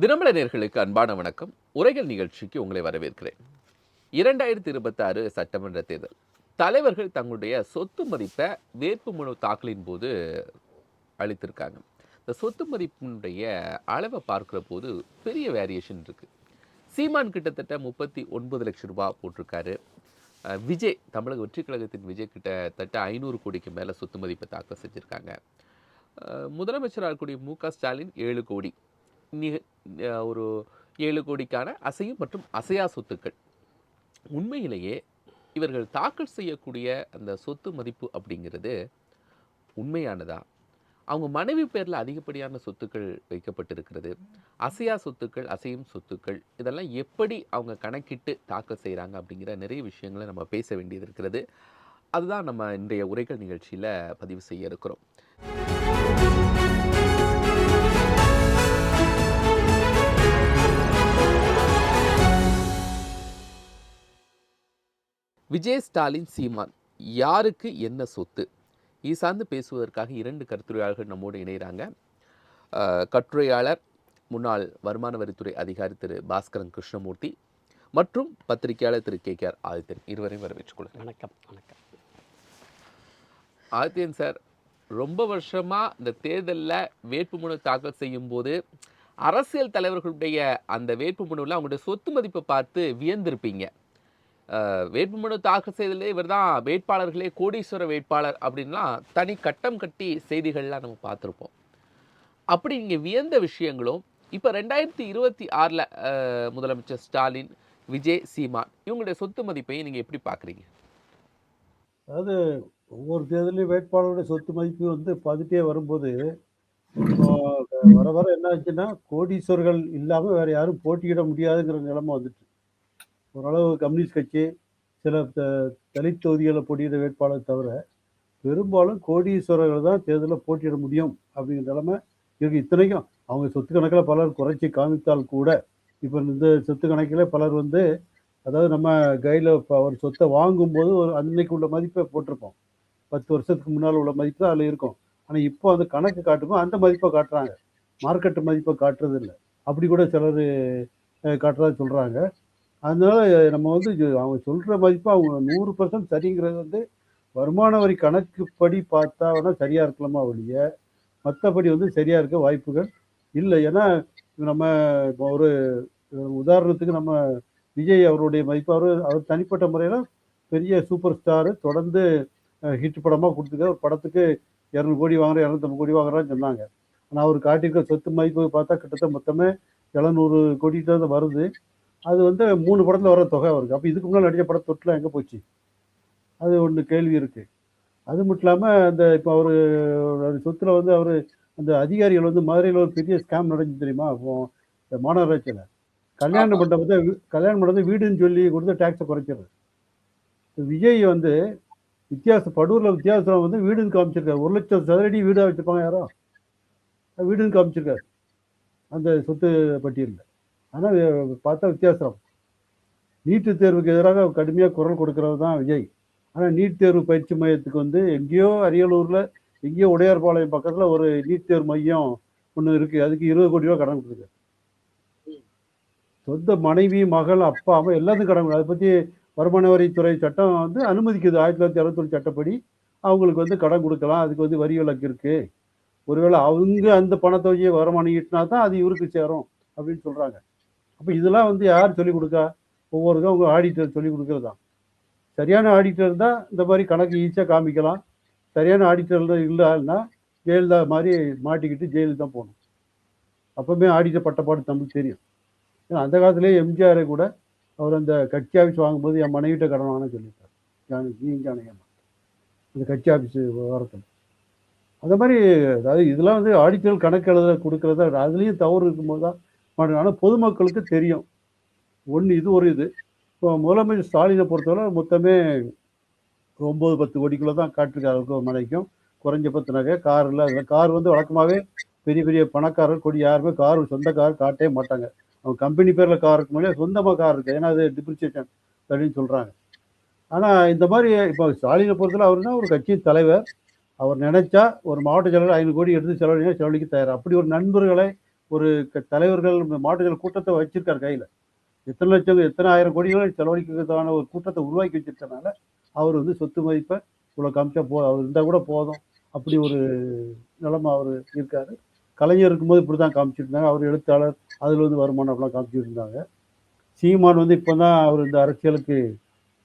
தினமலர் நேயர்களுக்கு அன்பான வணக்கம். உரைகள் நிகழ்ச்சிக்கு உங்களை வரவேற்கிறேன். 2026 சட்டமன்ற தேர்தல். தலைவர்கள் தங்களுடைய சொத்து மதிப்பை வேட்புமனு தாக்கலின் போது அளித்திருக்காங்க. இந்த சொத்து மதிப்பினுடைய அளவை பார்க்கிற போது பெரிய வேரியேஷன் இருக்கு. சீமான் கிட்டத்தட்ட 39 லட்சம் ரூபாய் போட்டிருக்காரு. விஜய், தமிழக வெற்றி கழகத்தின் விஜய் கிட்டத்தட்ட 500 கோடிக்கு மேலே சொத்து மதிப்பை தாக்கல் செஞ்சுருக்காங்க. முதலமைச்சராக இருக்கக்கூடிய மு.க.ஸ்டாலின் 7 கோடி, ஒரு 7 கோடிக்கான அசையும் மற்றும் அசையா சொத்துக்கள். உண்மையிலேயே இவர்கள் தாக்கல் செய்யக்கூடிய அந்த சொத்து மதிப்பு அப்படிங்கிறது உண்மையானதா? அவங்க மனைவி பேரில் அதிகப்படியான சொத்துக்கள் வைக்கப்பட்டிருக்கிறது. அசையா சொத்துக்கள், அசையும் சொத்துக்கள், இதெல்லாம் எப்படி அவங்க கணக்கிட்டு தாக்கல் செய்கிறாங்க அப்படிங்கிற நிறைய விஷயங்களை நம்ம பேச வேண்டியது இருக்கிறது. அதுதான் நம்ம இன்றைய உரைகள் நிகழ்ச்சியில் பதிவு செய்ய இருக்கிறோம். விஜய், ஸ்டாலின், சீமான் யாருக்கு என்ன சொத்து? இது சார்ந்து பேசுவதற்காக 2 கருத்துரையாளர்கள் நம்மோடு இணைகிறாங்க. கட்டுரையாளர், முன்னாள் வருமான வரித்துறை அதிகாரி திரு பாஸ்கரன் கிருஷ்ணமூர்த்தி மற்றும் பத்திரிகையாளர் திரு கே.ஆர். ஆதித்யன். இருவரையும் வரவேற்றுக்கொள்கிறேன். வணக்கம். வணக்கம் ஆதித்யன் சார், ரொம்ப வருஷமாக இந்த தேர்தலில் வேட்புமனு தாக்கல் செய்யும் போது அரசியல் தலைவர்களுடைய அந்த வேட்புமனுவில் அவங்களுடைய சொத்து மதிப்பை பார்த்து வியந்திருப்பீங்க. வேட்புமனு தாக்கல் செய்தலே இவர் தான் வேட்பாளர்களே கோடீஸ்வர வேட்பாளர் அப்படின்லாம் தனி கட்டம் கட்டி செய்திகள்லாம் நம்ம பார்த்துருப்போம். அப்படி நீங்கள் வியந்த விஷயங்களும் இப்போ 2026 முதலமைச்சர் ஸ்டாலின், விஜய், சீமான் இவங்களுடைய சொத்து மதிப்பையும் நீங்கள் எப்படி பார்க்குறீங்க? அதாவது ஒவ்வொரு தேர்தலையும் வேட்பாளருடைய சொத்து மதிப்பு பார்த்துட்டே வரும்போது வர வர என்ன ஆச்சுன்னா, கோடீஸ்வரர்கள் இல்லாமல் வேற யாரும் போட்டியிட முடியாதுங்கிற நிலைமை வந்துட்டு. ஓரளவு கம்யூனிஸ்ட் கட்சி, சில தலித் தொகுதிகளில் போட்டியிட வேட்பாளர் தவிர பெரும்பாலும் கோடீஸ்வரர்கள் தான் தேர்தலில் போட்டியிட முடியும் அப்படிங்கிற நிலைமை இருக்கு. இத்தனைக்கும் அவங்க சொத்து கணக்கில் பலர் குறைச்சி காமித்தால் கூட, இப்போ இந்த சொத்து கணக்கில் பலர் அதாவது நம்ம கையில் ஒரு சொத்தை வாங்கும்போது ஒரு அன்னைக்கு உள்ள மதிப்பை போட்டிருப்போம். 10 வருஷத்துக்கு முன்னால் உள்ள மதிப்பு தான் அதில் இருக்கும். ஆனால் இப்போ அந்த கணக்கு காட்டும்போது அந்த மதிப்பை காட்டுறாங்க, மார்க்கெட்டு மதிப்பை காட்டுறது இல்லை. அப்படி கூட சிலர் காட்டுறதா சொல்கிறாங்க. அதனால நம்ம அவங்க சொல்கிற மதிப்பு அவங்க 100% சரிங்கிறது வருமான வரி கணக்குப்படி பார்த்தா வேணால் சரியாக இருக்கலாமா ஒழிய மற்றபடி சரியாக இருக்க வாய்ப்புகள் இல்லை. ஏன்னா நம்ம இப்போ ஒரு உதாரணத்துக்கு நம்ம விஜய் அவருடைய மதிப்பு, அவர் தனிப்பட்ட முறையில் பெரிய சூப்பர் ஸ்டாரு, தொடர்ந்து ஹிட் படமாக கொடுத்துருக்க ஒரு படத்துக்கு 200 கோடி வாங்குறேன், 250 கோடி வாங்குறான்னு சொன்னாங்க. ஆனால் அவர் காட்டியிருக்க சொத்து மதிப்பு பார்த்தா கிட்டத்தட்ட மொத்தமே 700 கோடிட்டு தான் வருது. அது 3 படத்தில் வர தொகை வருது. அப்போ இதுக்கு முன்னாடி நடித்த படம் தொட்டில் எங்கே போச்சு? அது ஒன்று கேள்வி இருக்குது. அது மட்டும் இல்லாமல் இப்போ அவர் சொத்தில் அவர் அந்த அதிகாரிகள் மதுரையில் ஒரு பெரிய ஸ்கேம் நடந்து தெரியுமா? அப்போ இந்த மாநகராட்சியில் கல்யாண மண்டபத்தை வீடுன்னு சொல்லி கொடுத்து டேக்ஸை குறைக்கிறது. விஜய் படூரில் வித்தியாசம் வீடுன்னு காமிச்சிருக்காரு. 1 லட்சம் சதுரடி வீடாக வச்சுருப்பாங்க யாரோ, வீடுன்னு காமிச்சிருக்காரு அந்த சொத்து பட்டியலில். ஆனால் பார்த்தா வித்தியாசம். நீட்டு தேர்வுக்கு எதிராக கடுமையாக குரல் கொடுக்கறது தான் விஜய். ஆனால் நீட் தேர்வு பயிற்சி மையத்துக்கு எங்கேயோ அரியலூரில், எங்கேயோ உடையார்பாளையம் பக்கத்தில் ஒரு நீட் தேர்வு மையம் ஒன்று இருக்குது. அதுக்கு 20 கோடி ரூபா கடன் கொடுத்துருக்காரு. சொந்த மனைவி, மகள், அப்பா, அம்மா எல்லாத்துக்கும் கடன். அதை பற்றி வருமான வரித்துறை சட்டம் அனுமதிக்குது. 1961 சட்டப்படி அவங்களுக்கு கடன் கொடுக்கலாம். அதுக்கு வரி விலக்கு இருக்குது. ஒருவேளை அவங்க அந்த பணத்தை வச்சு வருமானம் ஈட்டினா தான் அது இவருக்கு சேரும் அப்படின்னு சொல்கிறாங்க. அப்போ இதெல்லாம் யார் சொல்லிக் கொடுக்கா? ஒவ்வொருக்கும் அவங்க ஆடிட்டர் சொல்லிக் கொடுக்கறது தான். சரியான ஆடிட்டர் தான் இந்த மாதிரி கணக்கு ஈஸியாக காமிக்கலாம். சரியான ஆடிட்டர் இல்லைன்னா ஜெயலலிதா மாதிரி மாட்டிக்கிட்டு ஜெயிலுக்கு தான் போகணும். அப்போவுமே ஆடிட்டர் பட்டப்பாடு நம்மளுக்கு தெரியும். ஏன்னா அந்த காலத்துலேயே எம்ஜிஆரை கூட அவர் அந்த கட்சி ஆஃபீஸ் வாங்கும்போது என் மனைவிட்ட கடன் வாங்கன்னு சொல்லியிருக்காரு. ஜானகியம்மா அந்த கட்சி ஆஃபீஸ் விவரத்தில். அந்த மாதிரி அதாவது இதெல்லாம் ஆடிட்டர் கணக்கு எழுத கொடுக்குறதா, அதுலேயும் தவறு இருக்கும்போது தான் மாட்டாங்க. ஆனால் பொதுமக்களுக்கு தெரியும். இது ஒரு இது. இப்போ முதலமைச்சர் ஸ்டாலினை பொறுத்தவரை மொத்தமே 9-10 கோடிக்குள்ளே தான் காட்டிருக்காரு. அவருக்கு மனைக்கும் குறைஞ்சபட்ச நகை, கார் இல்லை. அதில் கார் வழக்கமாகவே பெரிய பெரிய பணக்காரர் கொடி யாருமே சொந்த கார் காட்டவே மாட்டாங்க. அவங்க கம்பெனி பேரில் கார் இருக்கு மேலே சொந்தமாக கார் இருக்குது. ஏன்னா அது டிப்ரிசியேஷன் அப்படின்னு சொல்கிறாங்க. ஆனால் இந்த மாதிரி இப்போ ஸ்டாலினை பொறுத்தவரை அவர் தான் ஒரு கட்சியின் தலைவர். அவர் நினைச்சா ஒரு மாவட்ட செயலர் 500 கோடி எடுத்து செலவழிக்க தயார். அப்படி ஒரு நண்பர்களை ஒரு தலைவர்கள் மாடுகள் கூட்டத்தை வச்சிருக்காரு கையில. எத்தனை லட்சம், எத்தனை ஆயிரம் கோடிகள் செலவழிக்கிறதுக்கான ஒரு கூட்டத்தை உருவாக்கி வச்சிருக்கனால, அவர் வந்து சொத்து மதிப்ப இவ்வளோ காமிச்சா அவர் இருந்தா கூட போதும். அப்படி ஒரு நிலைமை அவரு இருக்காரு. கலைஞர் இருக்கும்போது இப்படிதான் காமிச்சிட்டு இருந்தாங்க. அவர் எழுத்தாளர். அதுல வந்து வருமானம் அப்படிலாம் காமிச்சிட்டு இருந்தாங்க. சீமான் வந்து இப்ப தான் அவர் இந்த அரசியலுக்கு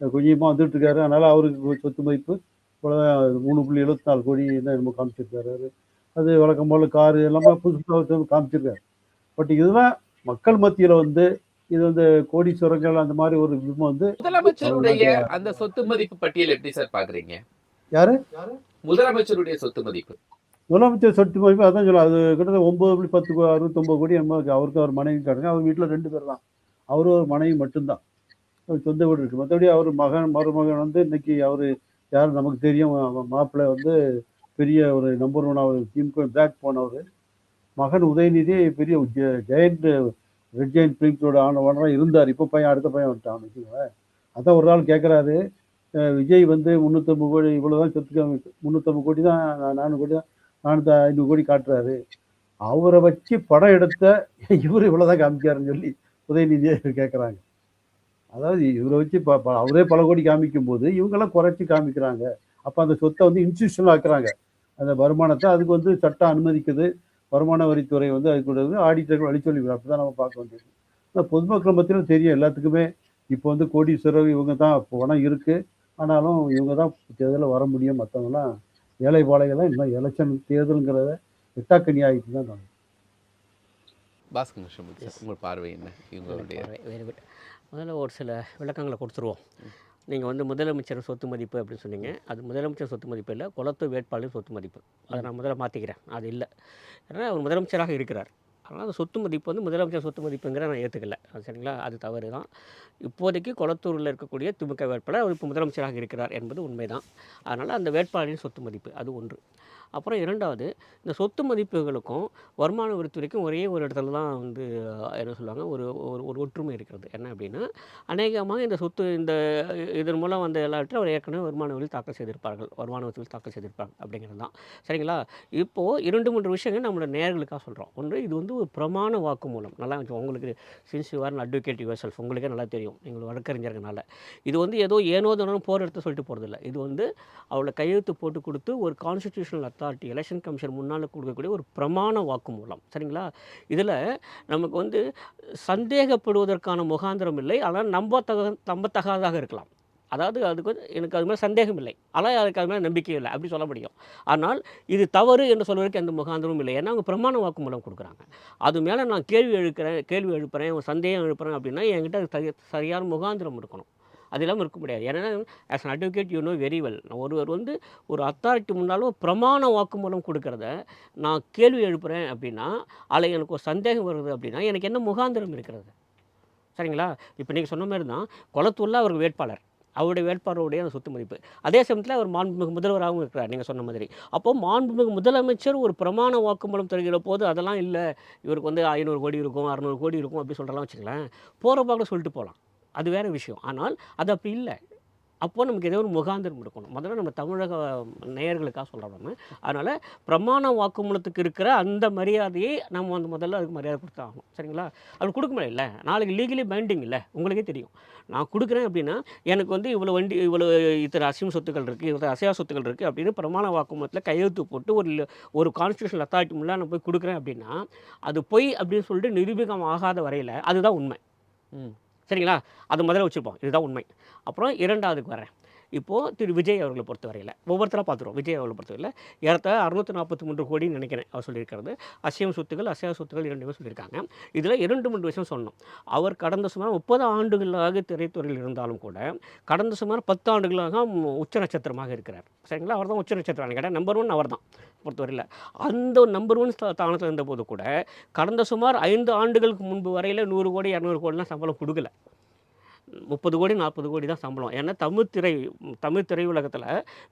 கொஞ்சமா வந்துட்டு இருக்காரு. அதனால அவருக்கு சொத்து மதிப்பு இவ்வளவுதான் 3,74 கோடி தான் என்னமோ காமிச்சிருக்காரு அவரு. அது வழக்கம் போல காரு எல்லாமே புதுசு புதுசா வந்து காமிச்சிருக்காரு. பட் இதெல்லாம் மக்கள் மத்தியில வந்து இது வந்து கோடீஸ்வரங்கள் அந்த மாதிரி ஒரு விதம் வந்து முதலமைச்சருடைய அவங்க அந்த சொத்து மதிப்பு பட்டியல் எப்படி சார் பாக்குறீங்க? யாரு? முதலமைச்சருடைய சொத்து மதிப்பு. முதலமைச்சர் சொத்து மதிப்பு அதான் சொல்ல அது கிட்டத்தட்ட 9,10 69 கோடி என்னமோ இருக்கு. அவருக்கு அவர் மனைவி காட்டுங்க. அவர் வீட்டுல 2 பேர் தான். அவரு ஒரு மனைவி மட்டும்தான். அவருக்கு சொந்த வீடு இருக்கு. மற்றபடி அவர் மகன் மருமகன் வந்து இன்னைக்கு அவரு யாரும் நமக்கு தெரியும். மாப்பிள்ளை வந்து பெரிய ஒரு நம்பர் ஒன் அவர் டீமுக்கு பேக் போனவர். மகன் உதயநிதி பெரிய ஜெயண்ட் ரெட் ஜெயண்ட் பிலிம்ஸோட ஓனராக இருந்தார். இப்போ பையன் அடுத்த பையன் வந்துட்டான் வச்சுக்கோங்களேன். அதான் ஒரு நாள் கேட்குறாரு, விஜய் வந்து 350 கோடி இவ்வளோதான் சொத்து 350 கோடி தான் 400 கோடி தான் 450 கோடி காட்டுறாரு. அவரை வச்சு படம் எடுத்த இவர் இவ்வளோதான் காமிக்காருன்னு சொல்லி உதயநிதியை கேட்குறாங்க. அதாவது இவரை வச்சு அவரே பல கோடி காமிக்கும் போது இவங்கெல்லாம் குறைச்சி காமிக்கிறாங்க. அப்போ அந்த சொத்தை வந்து இன்ஸ்டியூஷனல் ஆக்குறாங்க. அந்த வருமானத்தை அதுக்கு வந்து சட்டம் அனுமதிக்குது. வருமான வரித்துறை வந்து அதுக்கு வந்து ஆடிட்டர்கள் வழி சொல்லி அப்படிதான் நம்ம பார்க்க வேண்டியது. ஆனால் பொதுமக்கள் மத்தியில் தெரியும் எல்லாத்துக்குமே. இப்போ வந்து கோடீஸ்வரர் இவங்க தான் பணம் இருக்கு. ஆனாலும் இவங்க தான் தேர்தலில் வர முடியும். மற்றவங்கலாம் ஏழை பாளைகள்லாம் இன்னும் எலெக்ஷன் தேர்தலுங்கிறத எட்டாக்கனி ஆகிட்டு தான் நான் பாஸ்கர் கிருஷ்ணமூர்த்தி சார், உங்கள் பார்வை என்ன இவங்களுடைய? Very good. முதல்ல ஒரு சில விளக்கங்களை கொடுத்துருவோம். நீங்கள் வந்து முதலமைச்சர் சொத்து மதிப்பு அப்படின்னு சொன்னீங்க. அது முதலமைச்சர் சொத்து மதிப்பு இல்லை, குளத்து வேட்பாளர் சொத்து மதிப்பு. அதை நான் முதல்ல மாற்றிக்கிறேன். அது இல்லை. ஏன்னா அவர் முதலமைச்சராக இருக்கிறார். அதனால் அந்த சொத்து மதிப்பு வந்து முதலமைச்சர் சொத்து மதிப்புங்கிற நான் ஏற்றுக்கல. அது சரிங்களா? அது தவறு தான். இப்போதைக்கு கொளத்தூரில் இருக்கக்கூடிய திமுக வேட்பாளர் அவர் இப்போ முதலமைச்சராக இருக்கிறார் என்பது உண்மைதான். அதனால் அந்த வேட்பாளரின் சொத்து மதிப்பு அது ஒன்று. அப்புறம் 2வது, இந்த சொத்து மதிப்புகளுக்கும் வருமான வரித்துறைக்கும் ஒரே ஒரு இடத்துல தான் வந்து என்ன சொல்லுவாங்க, ஒரு ஒரு ஒரு ஒற்றுமை இருக்கிறது. என்ன அப்படின்னா, அநேகமாக இந்த சொத்து இதன் மூலம் வந்த எல்லாவற்றையும் அவர் ஏற்கனவே வருமான வரி தாக்கல் செய்திருப்பார்கள். வருமான வரித்துறை தாக்கல் செய்திருப்பாங்க அப்படிங்கிறது தான். சரிங்களா? இப்போது 2, 3 விஷயங்கள் நம்மளோட நேயர்களுக்காக சொல்கிறோம். ஒன்று, இது வந்து ஒரு பிரமாண வாக்குமூலம். நல்லா உங்களுக்கு since you are advocate your self, உங்களுக்கே நல்லா தெரியும். நீங்கள் வழக்கறிஞர்னால. இது வந்து ஏதோ ஏனோ தானோ போர் எடுத்து சொல்லிட்டு போகிறதில்ல. இது வந்து அவளை கையெழுத்து போட்டு கொடுத்து ஒரு கான்ஸ்டிடியூஷனல் அத்தாரிட்டி எலெக்ஷன் கமிஷன் முன்னால் கொடுக்கக்கூடிய ஒரு பிரமாண வாக்குமூலம். சரிங்களா? இதில் நமக்கு வந்து சந்தேகப்படுவதற்கான முகாந்திரம் இல்லை. ஆனால் நம்பத்தகாதாக இருக்கலாம். அதாவது அதுக்கு வந்து எனக்கு அது மேலே சந்தேகம் இல்லை. ஆனால் அதுக்கு அது மேலே நம்பிக்கை இல்லை அப்படி சொல்ல முடியும். ஆனால் இது தவறு என்று சொல்வதற்கு எந்த முகாந்திரமும் இல்லை. ஏன்னா அவங்க பிரமாண வாக்குமூலம் கொடுக்குறாங்க. அது மேலே நான் கேள்வி எழுப்புறேன், ஒரு சந்தேகம் எழுப்புறேன் அப்படின்னா என்கிட்ட அது சரியான முகாந்திரம் இருக்கணும். அது இல்லாமல் இருக்க முடியாது. ஏன்னா as an advocate you know very well. ஒருவர் வந்து ஒரு அத்தாரிட்டி முன்னாலும் பிரமாண வாக்குமூலம் கொடுக்கறத நான் கேள்வி எழுப்புறேன் அப்படின்னா, அதில் எனக்கு ஒரு சந்தேகம் வருது அப்படின்னா எனக்கு என்ன முகாந்திரம் இருக்கிறது? சரிங்களா? இப்போ நீங்கள் சொன்ன மாதிரி தான் கொளத்தூரில் அவருக்கு வேட்பாளர். அவருடைய வேட்பாளருடைய அந்த சொத்து மதிப்பு. அதே சமயத்தில் அவர் மாண்புமிகு முதல்வராகவும் இருக்கிறார் நீங்கள் சொன்ன மாதிரி. அப்போது மாண்புமிகு முதலமைச்சர் ஒரு பிரமாண வாக்குமூலம் தருகிற போது அதெல்லாம் இல்லை, இவருக்கு வந்து 500 கோடி இருக்கும், 600 கோடி இருக்கும் அப்படி சொல்கிறலாம் வச்சுங்களேன். போகிற பாக்கில் சொல்லிட்டு போகலாம். அது வேறு விஷயம். ஆனால் அது அப்படி இல்லை. அப்போ நமக்கு ஏதோ ஒரு முகாந்திரம் இருக்கணும். முதல்ல நம்ம தமிழக நேயர்களுக்காக சொல்கிறோம் நம்ம. அதனால் பிரமாண வாக்குமூலத்துக்கு இருக்கிற அந்த மரியாதையை நம்ம வந்து முதல்ல அதுக்கு மரியாதை கொடுத்தாகணும். சரிங்களா? அப்படி கொடுக்க முடியல. நாளைக்கு லீகலி பைண்டிங் இல்லை, உங்களுக்கே தெரியும். நான் கொடுக்குறேன் அப்படின்னா எனக்கு வந்து இவ்வளோ இத்தனை அசையும் சொத்துக்கள் இருக்குது, இத்தனை அசையா சொத்துக்கள் இருக்குது அப்படின்னு பிரமாண வாக்குமூலத்தில் கையெழுத்து போட்டு ஒரு கான்ஸ்டியூஷனல் அத்தாரிட்டி முன்னாடி நான் போய் கொடுக்குறேன் அப்படின்னா அது பொய் அப்படின்னு சொல்லிட்டு நிரூபிக்கம் ஆகாத வரையில் அதுதான் உண்மை. சரிங்களா? அது முதல்ல வச்சுருப்போம். இதுதான் உண்மை. அப்புறம் 2வதுக்கு வரேன். இப்போது திரு விஜய் அவர்களை பொறுத்தவரையில் ஒவ்வொருத்தராக பார்த்துருவோம். விஜய் அவர்களை பொறுத்தவரையில் ஏறத்தாழ 643 கோடின்னு நினைக்கிறேன் அவர் சொல்லியிருக்கிறது. அசையும் சொத்துக்கள், அசையா சொத்துக்கள் 2மே சொல்லியிருக்காங்க. இதில் 2, 3 விஷயம் சொல்லணும். அவர் கடந்த சுமார் 30 ஆண்டுகளாக திரைத்துறையில் இருந்தாலும் கூட கடந்த சுமார் 10 ஆண்டுகளாக உச்ச நட்சத்திரமாக இருக்கிறார். சரிங்களா? அவர் தான் உச்ச நட்சத்திரம் கேட்டால் நம்பர் 1 அவர் தான் பொறுத்தவரையில். அந்த நம்பர் 1 ஸ்தானத்தில் இருந்தபோது கூட கடந்த சுமார் 5 ஆண்டுகளுக்கு முன்பு வரையில் 100 கோடி 200 கோடிலாம் சம்பளம் கொடுக்கல. 30 கோடி 40 கோடி தான் சம்பளம். ஏன்னா தமிழ் திரையுலகத்தில்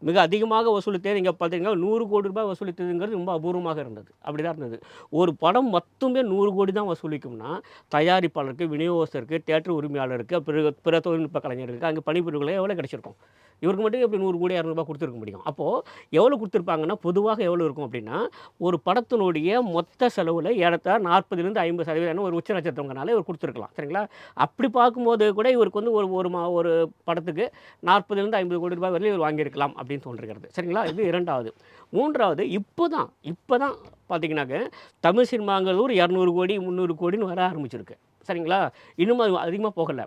மிக அதிகமாக வசூலித்தே நீங்கள் பார்த்தீங்கன்னா 100 கோடி ரூபாய் வசூலித்ததுங்கிறது ரொம்ப அபூர்வமாக இருந்தது. அப்படி தான் இருந்தது. ஒரு படம் மட்டுமே 100 கோடி தான் வசூலிக்கும்னா தயாரிப்பாளருக்கு, விநியோகஸ்தருக்கு, தியேட்டர் உரிமையாளருக்கு, பிற தொழில்நுட்ப கலைஞருக்கு, அங்கே பணிபுரிவுகளே எவ்வளோ கிடைச்சிருக்கும்? இவருக்கு மட்டும் எப்படி 100 கோடி 200 ரூபாய் கொடுத்துருக்க முடியும்? அப்போது எவ்வளோ கொடுத்துருப்பாங்கன்னா, பொதுவாக எவ்வளோ இருக்கும் அப்படின்னா, ஒரு படத்தினுடைய மொத்த செலவில் ஏறத்தாழ 40லேருந்து 50% ஒரு உச்ச நட்சத்திரங்கனால இவர் கொடுத்துருக்கலாம். சரிங்களா? அப்படி பார்க்கும்போது கூட இவருக்கு வந்து ஒரு படத்துக்கு 40லேருந்து 50 கோடி ரூபாய் வரையிலும் இவர் வாங்கியிருக்கலாம் அப்படின்னு தோன்றுகிறது. சரிங்களா? இது 2வது. 3வது இப்போ தான் பார்த்தீங்கன்னாக்க தமிழ் சினிமாங்கிறது ஒரு 200 கோடி 300 கோடின்னு வர ஆரம்பிச்சிருக்கு. சரிங்களா? இன்னும் அது அதிகமாக போகல.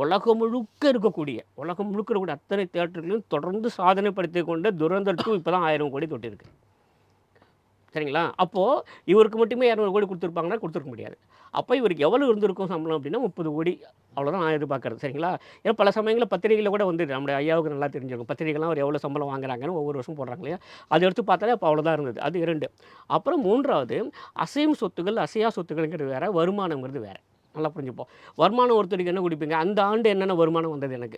உலகம் முழுக்க இருக்கக்கூடிய அத்தனை தியேட்டர்களையும் தொடர்ந்து சாதனை படுத்திக் கொண்ட துரந்தர் 2 இப்போ தான் 1000 கோடி தொட்டிருக்கு. சரிங்களா? அப்போது இவருக்கு மட்டுமே 200 கோடி கொடுத்துருப்பாங்கன்னா கொடுத்துருக்க முடியாது. அப்போ இவருக்கு எவ்வளோ இருந்திருக்கும் சம்பளம் அப்படின்னா 30 கோடி அவ்வளோதான் நான் எதிர்பார்க்குறது. சரிங்களா? ஏன்னா பல சமயங்களில் பத்திரிகையில் கூட வந்துது. நம்முடைய ஐயாவுக்கு நல்லா தெரிஞ்சிருக்கும். பத்திரிகைலாம் அவர் எவ்வளோ சம்பளம் வாங்குறாங்கன்னு ஒவ்வொரு வருஷம் போடுறாங்க இல்லையா? அதை எடுத்து பார்த்தாலே அப்போ அவ்வளோதான் இருந்தது. அது 2. அப்புறம் 3வது அசையும் சொத்துகள், அசையா சொத்துக்கள்ங்கிறது வேறு, வருமானங்கிறது வேறு. நல்லா புரிஞ்சுப்போம். வருமானம் ஒருத்தருக்கு என்ன குடிப்பீங்க? அந்த ஆண்டு என்னென்ன வருமானம் வந்தது எனக்கு,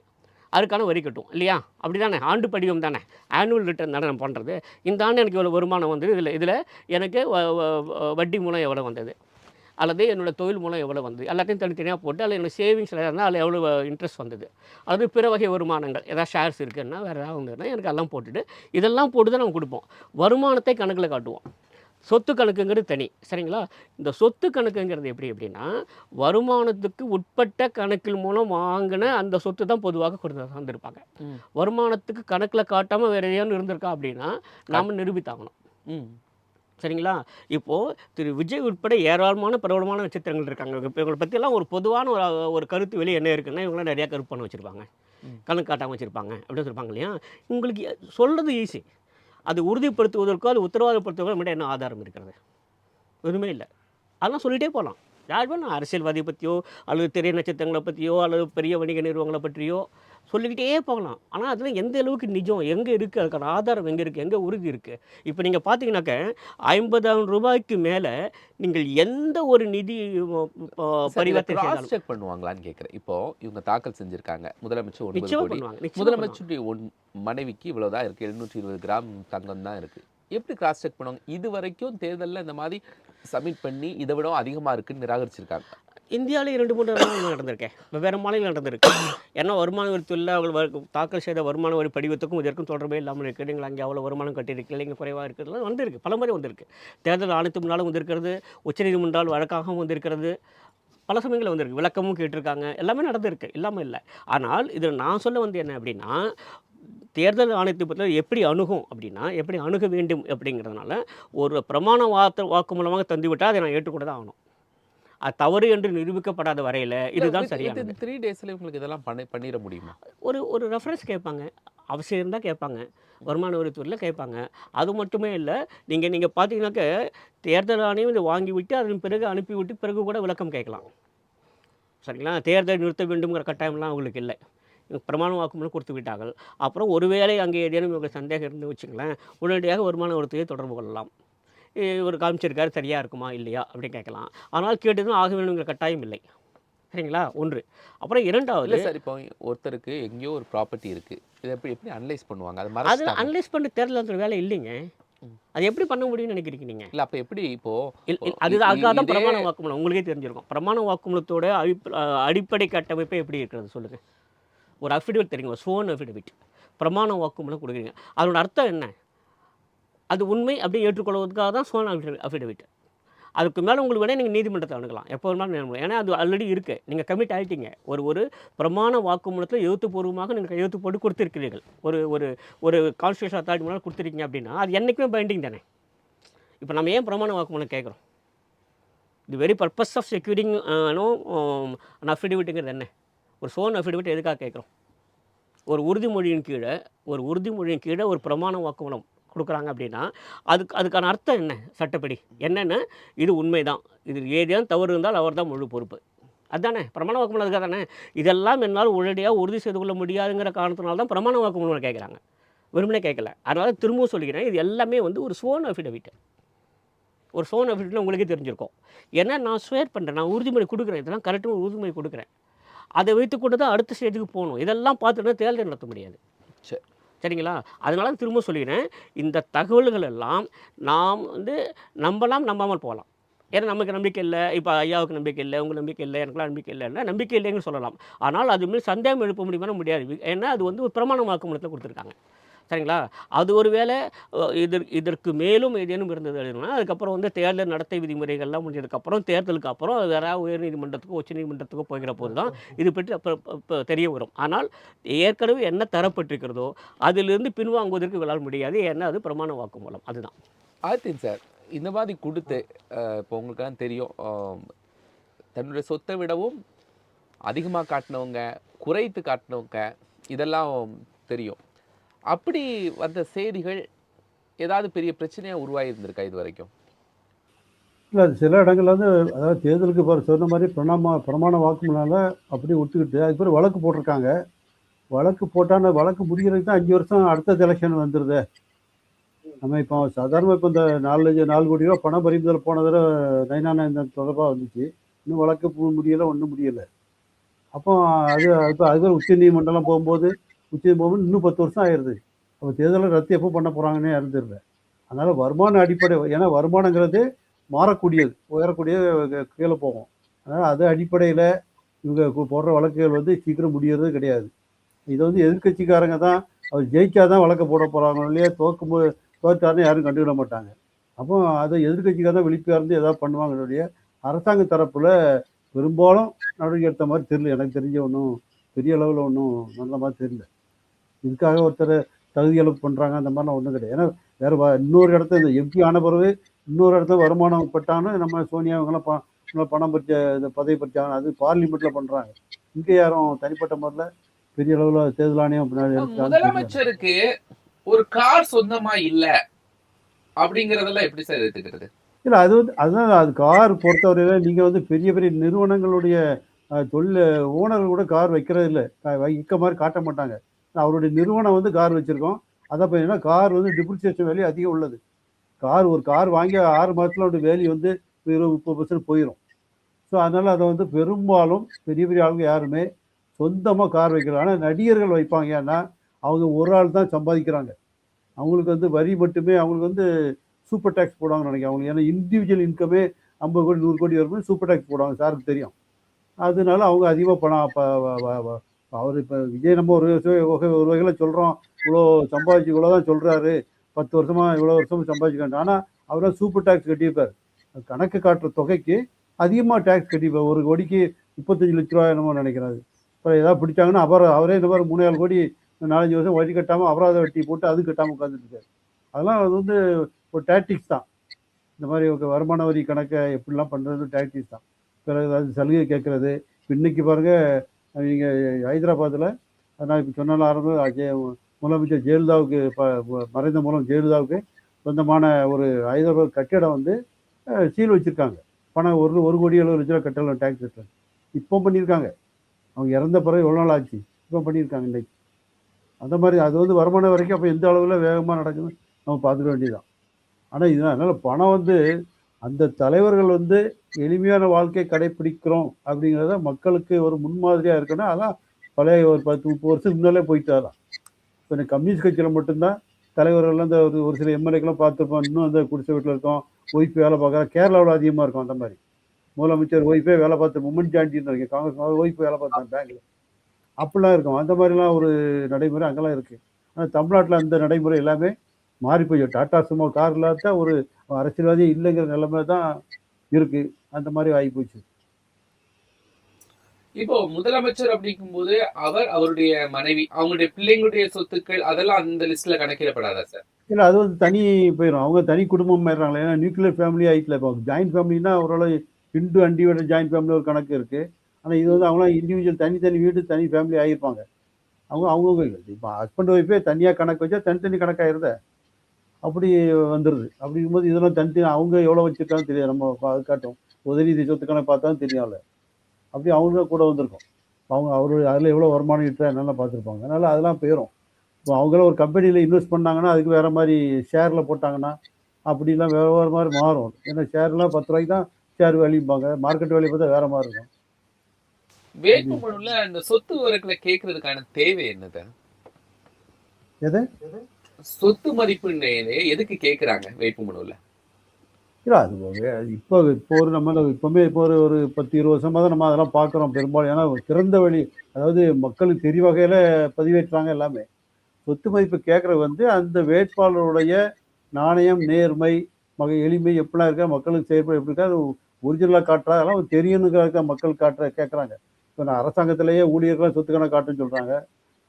அதுக்கான வரி கட்டும் இல்லையா? அப்படி தானே? ஆண்டு படிவம் தானே, ஆனுவல் ரிட்டர்ன் தானே நம்ம பண்ணுறது. இந்த ஆண்டு எனக்கு இவ்வளோ வருமானம் வந்தது, இதில் எனக்கு வட்டி மூலம் எவ்வளோ வந்தது, அல்லது என்னோடய தொழில் மூலம் எவ்வளோ வந்தது, எல்லாத்தையும் தனித்தனியாக போட்டு, அதில் என்னோடய சேவிங்ஸில் இருந்தால் அதில் எவ்வளோ இன்ட்ரெஸ்ட் வந்தது, அது பிற வகை வருமானங்கள் ஏதாவது ஷேர்ஸ் இருக்குன்னா வேறு ஏதாவது வந்ததுன்னா எனக்கு எல்லாம் போட்டுட்டு இதெல்லாம் போட்டு தான் நம்ம கொடுப்போம். வருமானத்தை கணக்கில் காட்டுவோம். சொத்து கணக்குங்கிறது தனி. சரிங்களா? இந்த சொத்து கணக்குங்கிறது எப்படின்னா, வருமானத்துக்கு உட்பட்ட கணக்கில் மூலம் வாங்கின அந்த சொத்து தான் பொதுவாக தந்திருப்பாங்க. வருமானத்துக்கு கணக்கில் காட்டாமல் வேறு ஏன்னு இருந்திருக்கா அப்படின்னா நாம் நிரூபித்தாகணும். சரிங்களா? இப்போது திரு விஜய் உட்பட ஏராளமான பிரபலமான நட்சத்திரங்கள் இருக்காங்க. இப்போ இவங்களை பற்றியெல்லாம் ஒரு பொதுவான ஒரு கருத்து வெளியே என்ன இருக்குன்னா, இவங்களாம் நிறையா கருப்பு பணம் வச்சுருப்பாங்க, கணக்கு காட்டாமல் வச்சுருப்பாங்க அப்படின்னு சொல்லியிருப்பாங்க இல்லையா? உங்களுக்கு சொல்கிறது ஈஸி. அது உறுதிப்படுத்துவதற்கோ அது உத்தரவாதப்படுத்துவதற்கோ நம்மகிட்ட என்ன ஆதாரம் இருக்கிறது? எதுவுமே இல்லை. அதெல்லாம் சொல்லிகிட்டே போகலாம். யார் வேணும் அரசியல்வாதியை பற்றியோ அல்லது திரை நட்சத்திரங்களை பற்றியோ அல்லது பெரிய வணிக நிறுவனங்களை பற்றியோ சொல்லிக்கிட்டே போகலாம். ஆனால் அதில் எந்த அளவுக்கு நிஜம் எங்கே இருக்குது, அதுக்கான ஆதாரம் எங்கே இருக்குது, எங்கே உறுதி இருக்குது? இப்போ நீங்கள் பார்த்தீங்கன்னாக்க 50,000 ரூபாய்க்கு மேலே நீங்கள் எந்த ஒரு நிதி பரிவர்த்தனை கிராஸ் செக் பண்ணுவாங்களான்னு கேட்குறேன். இப்போ இவங்க தாக்கல் செஞ்சுருக்காங்க, முதலமைச்சர் 9 நிச்சயமாக கோடி, பண்ணுவாங்க. முதலமைச்சருடைய மனைவிக்கு இவ்வளோதான் இருக்குது, 720 கிராம் தங்கம் தான் இருக்குது. எப்படி கிராஸ் செக் பண்ணுவாங்க? இது வரைக்கும் தேர்தலில் இந்த மாதிரி சப்மிட் பண்ணி இதை விட அதிகமாக இருக்குன்னு நிராகரிச்சிருக்காங்க. இந்தியாவில் 2-3 இடங்கள் நடந்திருக்கேன், வெவ்வேறு மாநிலங்கள் நடந்திருக்கு. ஏன்னா வருமான வரித்துறையில் அவர்கள் தாக்கல் செய்த வருமான வரி படிவத்துக்கும் இதற்கும் தொடர்பே இல்லாமல் இருக்குது. நீங்கள் அங்கே அவ்வளோ வருமானம் கட்டியிருக்கீங்க, இங்கே குறைவாக இருக்கிறதுலாம் வந்திருக்கு, பல முறை வந்திருக்கு. தேர்தல் ஆணையத்து முன்னாலும் வந்திருக்கிறது, உச்சநீதிமன்றால் வழக்காகவும் வந்திருக்கிறது, பல சமயங்களில் வந்திருக்கு, விளக்கமும் கேட்டிருக்காங்க, எல்லாமே நடந்திருக்கு, இல்லாமல் இல்லை. ஆனால் இதில் நான் சொல்ல வந்து என்ன அப்படின்னா, தேர்தல் ஆணையத்தை பற்றி எப்படி அணுகும் அப்படின்னா, எப்படி அணுக வேண்டும் அப்படிங்கிறதுனால ஒரு பிரமாண வாக்கு மூலமாக தந்துவிட்டால் அதை நான் ஏற்றுக்கொண்டு தான் ஆகணும். அது தவறு என்று நிரூபிக்கப்படாத வரையில் இதுதான் சரியானது. 3 டேஸில் உங்களுக்கு இதெல்லாம் பண்ணிட முடியுமா? ஒரு ரெஃபரன்ஸ் கேட்பாங்க, அவசியம் இருந்தால் கேட்பாங்க, வருமான வரித்துறையில் கேட்பாங்க. அது மட்டுமே இல்லை, நீங்கள் பார்த்தீங்கன்னாக்க தேர்தல் ஆணையம் இதை வாங்கிவிட்டு அதன் பிறகு அனுப்பிவிட்டு பிறகு கூட விளக்கம் கேட்கலாம். சரிங்களா? தேர்தல் நிறுத்த வேண்டுங்கிற கட்டாயம்லாம் அவங்களுக்கு இல்லை. பிரமாண வாக்குமூலம் கொடுத்து விட்டார்கள். அப்புறம் ஒருவேளை அங்கே ஏதேனும் உங்களுக்கு சந்தேகம் இருந்து வச்சுங்களேன், உடனடியாக வருமான வரித்துறையை தொடர்பு கொள்ளலாம். இவர் காமிச்சிருக்காரு, சரியாக இருக்குமா இல்லையா அப்படின்னு கேட்கலாம். ஆனால் கேட்டதும் ஆக வேணுங்கிற கட்டாயம் இல்லை. சரிங்களா? 1. அப்புறம் 2வது, சார் இப்போ ஒருத்தருக்கு எங்கேயோ ஒரு ப்ராப்பர்ட்டி இருக்குது, இதை எப்படி அனலைஸ் பண்ணுவாங்க? அது அனலைஸ் பண்ணி தேர்தல் வேலை இல்லைங்க. அது எப்படி பண்ண முடியும்னு நினைக்கிறீங்க நீங்கள்? இல்லை, அப்போ எப்படி இப்போது அதுக்காக தான் பிரமாண வாக்குமூலம் உங்களுக்கே தெரிஞ்சிருக்கும். பிரமாண வாக்குமூலத்தோட அடிப்படை கட்டமைப்பே எப்படி இருக்கிறது சொல்லுங்கள். ஒரு அஃபிடவிட் தெரியுங்க, ஸ்வோன் அஃபிடவிட், பிரமாண வாக்குமூலம் கொடுக்குறீங்க. அதோட அர்த்தம் என்ன? அது உண்மை அப்படியே ஏற்றுக்கொள்வதற்காக தான் ஸ்வோன் அஃபிடவிட். அதுக்கு மேலே உங்களுக்கு வேணால் நீங்கள் நீதிமன்றத்தை அணுகலாம், எப்போ வேணாலும். ஏன்னா அது ஆல்ரெடி இருக்குது, நீங்கள் கமிட் ஆகிட்டீங்க. ஒரு பிரமாண வாக்குமூலத்தில் எழுத்துப்பூர்வமாக நீங்கள் கையெழுத்து போட்டு கொடுத்துருக்கிறீர்கள், ஒரு கான்ஸ்டியூஷன் அத்தாரிட்டி மூலம் கொடுத்துருக்கீங்க அப்படின்னா அது என்றைக்குமே பைண்டிங் தானே. இப்போ நம்ம ஏன் பிரமாண வாக்குமூலம் கேட்குறோம்? The very purpose of securing அஃபிடவிட்டுங்கிறது என்ன? ஒரு ஸ்வோன் அஃபிடவிட் எதுக்காக கேட்குறோம்? ஒரு உறுதிமொழியின் கீழே ஒரு பிரமாண வாக்குமூலம் கொடுக்குறாங்க அப்படின்னா அதுக்கான அர்த்தம் என்ன? சட்டப்படி என்னென்ன, இது உண்மைதான், இது ஏதேனும் தவறு இருந்தால் அவர் தான் முழு பொறுப்பு. அதுதானே பிரமாண வாக்குமூலம். அதுக்காக தானே. இதெல்லாம் என்னால் உடனடியாக உறுதி செய்து கொள்ள முடியாதுங்கிற காரணத்தினால தான் பிரமாண வாக்குமூலம் கேட்குறாங்க, வெறுமனே கேட்கல. அதனால் திரும்பவும் சொல்லிக்கிறேன், இது எல்லாமே ஒரு ஸ்வோன் அஃபிடவிட். ஒரு ஸ்வோன் அஃபிடவிட்னு உங்களுக்கே தெரிஞ்சிருக்கும். ஏன்னா நான் ஸ்வேர் பண்ணுறேன், நான் உறுதிமொழி கொடுக்குறேன், இதெல்லாம் கரெக்டாக உறுதிமொழி கொடுக்குறேன். அதை வைத்துக்கொண்டு தான் அடுத்த ஸ்டேஜுக்கு போகணும். இதெல்லாம் பார்த்துட்டு தேர்தல் நடத்த முடியாது. சரிங்களா? அதனால திரும்ப சொல்லிக்கிறேன், இந்த தகவல்கள் எல்லாம் நாம் நம்பலாம், நம்பாமல் போகலாம். ஏன்னா நமக்கு நம்பிக்கை இல்ல. இப்ப ஐயாவுக்கு நம்பிக்கை இல்ல, உங்களுக்கு நம்பிக்கை இல்ல, எனக்கெல்லாம் நம்பிக்கை இல்லன்னா, நம்பிக்கை இல்லைன்னு சொல்லலாம். ஆனால் அது மேல் சந்தேகம் எழுப்ப முடியுமானா முடியாது. ஏன்னா அது வந்து ஒரு பிரமாண வாக்குமூலத்தில குடுத்துருக்காங்க. சரிங்களா? அது ஒரு வேளை இதற்கு மேலும் ஏதேனும் இருந்தது அப்படின்னா, அதுக்கப்புறம் வந்து தேர்தல் நடத்தை விதிமுறைகள்லாம் முடிஞ்சதுக்கப்புறம், தேர்தலுக்கு அப்புறம் அது யாராவது உயர்நீதிமன்றத்துக்கோ, உச்சநீதிமன்றத்துக்கோ போகிற போது தான் இது பற்றி தெரிய வரும். ஆனால் ஏற்கனவே என்ன தரப்பட்டிருக்கிறதோ, அதிலிருந்து பின்வாங்குவதற்கு இவர்களால் முடியாது. ஏன்னா அது பிரமாண வாக்குமூலம். அதுதான். ஆதித்யன் சார், இந்த மாதிரி குடுத்து இப்போ உங்களுக்கெல்லாம் தெரியும். தன்னுடைய சொத்தை விடவும் அதிகமா காட்டுனவங்க, குறைத்து காட்டுனவங்க, இதெல்லாம் தெரியும். அப்படி வந்த செய்திகள் ஏதாவது பெரிய பிரச்சனையா உருவாகியிருந்திருக்கா இதுவரைக்கும்? இல்ல அது சில இடங்கள்ல வந்து அதாவது தேர்தலுக்கு சொன்ன மாரி பிரமாண வாக்குமூலம்னால அப்படியே ஒத்துக்கிட்டு, அதுக்கு பிறகு வழக்கு போட்டிருக்காங்க. வழக்கு போட்டா அந்த வழக்கு முடியறதுக்கு தான் 5 வருஷம் அடுத்த எலக்ஷன் வந்துருதே. நம்ம இப்போ சாதாரணமா இப்போ இந்த 4 கோடி ரூபா பண பறிமுதல் போன தடவ நயனானந்தன் தொடர்பா வந்துச்சு. இன்னும் வழக்கு முடியல, ஒண்ணும் முடியல. அப்போ அது உச்சநீதிமன்றம்லாம் போகும்போது இன்னும் 10 வருஷம் ஆயிருது. அப்போ தேர்தலை ரத்து எப்போ பண்ண போறாங்கன்னே யாரும் தெரியல. அதனால வருமான அடிப்படை ஏன்னா வருமானங்கிறது மாறக்கூடியது, உயரக்கூடியது, கீழே போகும். அதனால அது அடிப்படையில் இவங்க போடுற வழக்குகள் வந்து சீக்கிரம் முடியறது கிடையாது. இதை வந்து எதிர்க்கட்சிக்காரங்க தான் அவர் ஜெயிச்சாதான் வழக்க போட போறாங்க இல்லையா, தோற்றாருன்னு யாரும் கண்டுக்கிட மாட்டாங்க. அப்போ அதை எதிர்க்கட்சிக்காக தான் விழிப்பா இருந்து ஏதாவது பண்ணுவாங்களுடைய அரசாங்க தரப்புல பெரும்பாலும் நடவடிக்கை எடுத்த மாதிரி தெரியல. எனக்கு தெரிஞ்ச ஒன்றும் பெரிய அளவில் ஒன்றும் நல்ல மாதிரி தெரியல. இதுக்காக ஒருத்தர் தகுதி அளவு பண்றாங்க அந்த மாதிரிலாம் ஒன்றும் கிடையாது. ஏன்னா வேற இன்னொரு இடத்துல இந்த எம்பி ஆன பிறகு இன்னொரு இடத்துல வருமானம் பட்டான்னு நம்ம சோனியா இவங்கெல்லாம் பணம் பறிச்ச இந்த பதவி பறிச்சாங்க. அது பார்லிமெண்ட்ல பண்றாங்க. இங்க யாரும் தனிப்பட்ட முறையில் பெரிய அளவுல தேர்தல் ஆணையம் பின்னாடி எடுத்துட்டாங்கன்னு தெரியல. முதலமைச்சருக்கு ஒரு கார் சொந்தமா இல்ல அப்படிங்கறதெல்லாம் எப்படி சார் எடுத்துக்கிறது? இல்ல அது வந்து அதுதான் அது கார் பொறுத்தவரையில நீங்க வந்து பெரிய பெரிய நிறுவனங்களுடைய தொழில் ஓனர்கள் கூட கார் வைக்கிறது இல்லை, வைக்க மாதிரி காட்ட மாட்டாங்க. அவருடைய நிறுவனம் வந்து கார் வச்சிருக்கோம். அதை பார்த்தீங்கன்னா கார் வந்து டிப்ரிசியேஷன் வேல்யூ அதிகம் உள்ளது. ஒரு கார் வாங்கி 6 மாதத்துல அவருடைய வேல்யூ வந்து 20-30% போயிடும். ஸோ அதனால அதை வந்து பெரும்பாலும் பெரிய பெரிய ஆளுங்க யாருமே சொந்தமாக கார் வைக்கிறாங்க. ஆனால் நடிகர்கள் வைப்பாங்க. ஏன்னா அவங்க ஒரு ஆள் தான் சம்பாதிக்கிறாங்க. அவங்களுக்கு வந்து வரி மட்டுமே அவங்களுக்கு வந்து சூப்பர் டேக்ஸ் போடுவாங்கன்னு நினைக்கிறேன். அவங்க ஏன்னா இண்டிவிஜுவல் இன்கமே 50 கோடி 100 கோடி வரும்போது சூப்பர் டேக்ஸ் போடுவாங்க, சாருக்கு தெரியும். அதனால அவங்க அதிகமாக பணம் அவர் இப்போ விஜய் நம்ம ஒரு வகையில் சொல்கிறோம், இவ்வளோ சம்பாதிச்சு இவ்வளோ தான் சொல்கிறாரு, 10 வருஷமா இவ்வளோ வருஷமா சம்பாதிச்சுக்காண்டு. ஆனால் அவரால் சூப்பர் டேக்ஸ் கட்டியிருப்பார். கணக்கு காட்டுற தொகைக்கு அதிகமாக டேக்ஸ் கட்டியிருப்பார். 1 கோடிக்கு 35 லட்ச ரூபா என்னமோ நினைக்கிறாரு. அப்புறம் ஏதாவது பிடிச்சாங்கன்னா அவரே இந்த மாதிரி 3-4 கோடி 4-5 வருஷம் வட்டி கட்டாமல் அபராத வட்டி போட்டு அது கட்டாமல் உட்காந்துட்டு இருக்காரு. அதெல்லாம் அது வந்து ஒரு டாக்டிக்ஸ் தான். இந்த மாதிரி வருமான வரி கணக்கை எப்படிலாம் பண்ணுறது டாக்டிக்ஸ் தான். பிறகு ஏதாவது சலுகை கேட்குறது. இன்னைக்கு பாருங்கள், நீங்கள் ஹைதராபாத்தில் நான் இப்போ சொன்னாலும் முதலமைச்சர் ஜெயலலிதாவுக்கு மறைந்த மூலம் ஜெயலலிதாவுக்கு சொந்தமான ஒரு ஹைதராபாத் கட்டிடம் வந்து சீல் வச்சுருக்காங்க. பணம் 1 கோடி 70 லட்ச ரூபா கட்டலாம், டேக்ஸ் கட்டலாம். இப்போ பண்ணியிருக்காங்க. அவங்க இறந்த பிறகு எவ்வளோ நாள் ஆச்சு, இப்போ பண்ணியிருக்காங்க இன்னைக்கு. அந்த மாதிரி அது வந்து வருமான வரைக்கும் அப்போ எந்த அளவில் வேகமாக நடக்குதுன்னு நம்ம பார்த்துக்க வேண்டியதுதான். ஆனால் இதுதான் அதனால் பணம் வந்து அந்த தலைவர்கள் வந்து எளிமையான வாழ்க்கையை கடைப்பிடிக்கிறோம் அப்படிங்கிறத மக்களுக்கு ஒரு முன்மாதிரியாக இருக்கணும். அதான் பழைய ஒரு 10-30 வருஷம் முன்னாலே போயிட்டாராம். இப்போ இந்த கம்யூனிஸ்ட் கட்சியில் மட்டும்தான் தலைவர்கள்லாம் இந்த ஒரு சில எம்எல்ஏக்கெல்லாம் பார்த்துருப்போம். இன்னும் அந்த குடிசை வீட்டில் இருக்கோம், ஒய்ஃப் வேலை பார்க்குறோம். கேரளாவில் அதிகமாக இருக்கும் அந்த மாதிரி. முதலமைச்சர் ஒய்ஃபே வேலை பார்த்து மும்மன் ஜாண்டின்னு இருக்கேன், காங்கிரஸ் ஒய்ஃப் வேலை பார்த்தாங்க பேங்க்ல. அப்படிலாம் இருக்கும். அந்த மாதிரிலாம் ஒரு நடைமுறை அங்கெல்லாம் இருக்குது. ஆனால் தமிழ்நாட்டில் அந்த நடைமுறை எல்லாமே மாறி போய் டாட்டா சும்மா கார் இல்லாத ஒரு அரசியல்வாதி இல்லைங்கிற நிலைமை தான் இருக்கு. அந்த மாதிரி ஆகி போச்சு. இப்போ முதலமைச்சர் அப்படிங்கும்போது அவருடைய மனைவி, அவங்களுடைய பிள்ளைங்களுடைய சொத்துக்கள் அதெல்லாம் அந்த லிஸ்ட்ல கணக்கிடப்படாதா சார்? இல்லை அது வந்து தனி போயிடும். அவங்க தனி குடும்பம் ஆயிடுறாங்களே. ஏன்னா நியூக்ளியர் ஃபேமிலி ஆயிட்டுல. இப்போ ஜாயின்ட் ஃபேமிலினா ஓரளவு இண்டு அன்டிவைடட் ஜாயின்ட் ஃபேமிலி ஒரு கணக்கு இருக்கு. ஆனால் இது வந்து அவங்களாம் இண்டிவிஜுவல் தனி வீடு தனி ஃபேமிலி ஆகியிருப்பாங்க. அவங்க இப்போ ஹஸ்பண்ட் ஒய்ஃபே தனியாக கணக்கு வச்சா தனித்தனி கணக்காயிருத அப்படி வந்துடுது. அப்படிங்கும்போது இதெல்லாம் தனித்தனி அவங்க எவ்வளோ வச்சுருக்கான்னு தெரியாது. நம்ம அது காட்டும் உதவி சொத்து கணக்கு பார்த்தாலும் தெரியும்ல. அப்படி அவங்க கூட வந்திருக்கும். அவருடைய அதில் எவ்வளோ வருமானம் ஈட்டுறா என்னெல்லாம் பார்த்துருப்பாங்க. அதனால் அதெல்லாம் போயிடும். இப்போ அவங்களும் ஒரு கம்பெனியில் இன்வெஸ்ட் பண்ணாங்கன்னா அதுக்கு வேறு மாதிரி ஷேரில் போட்டாங்கன்னா அப்படிலாம் வேறு மாதிரி மாறும். ஏன்னா ஷேர்லாம் 10 ரூபாய்க்கு தான் ஷேர் வேல்யூம்பாங்க, மார்க்கெட் வேல்யூ பார்த்தா வேறு மாதிரி இருக்கும். வேட்புமனுல அந்த சொத்து விவரங்களை கேட்கறதுக்கான தேவை என்னது? எது சொத்து மதிப்புன்னு எதுக்கு கேட்குறாங்க வேட்புமனுல? இல்ல அது இப்போ இப்போ ஒரு நம்ம இப்பவுமே இப்போ ஒரு 10, 20 வருஷமா தான் நம்ம அதெல்லாம் பார்க்குறோம் பெரும்பாலும். ஏன்னா திறந்த வெளி அதாவது மக்களுக்கு தெரிய வகையில பதிவேற்றுறாங்க எல்லாமே. சொத்து மதிப்பு கேட்கறது வந்து அந்த வேட்பாளருடைய நாணயம், நேர்மை, எளிமை எப்படிலாம் இருக்கா, மக்களுக்கு செயல்பட எப்படி இருக்கா, அது ஒரிஜினலா காட்டுறா, அதெல்லாம் தெரியணுங்கிறதுக்காக மக்கள் கேட்கறாங்க. இப்போ நான் அரசாங்கத்திலேயே ஊழியர்கள்லாம் சொத்து கணக்கு காட்டுன்னு சொல்றாங்க.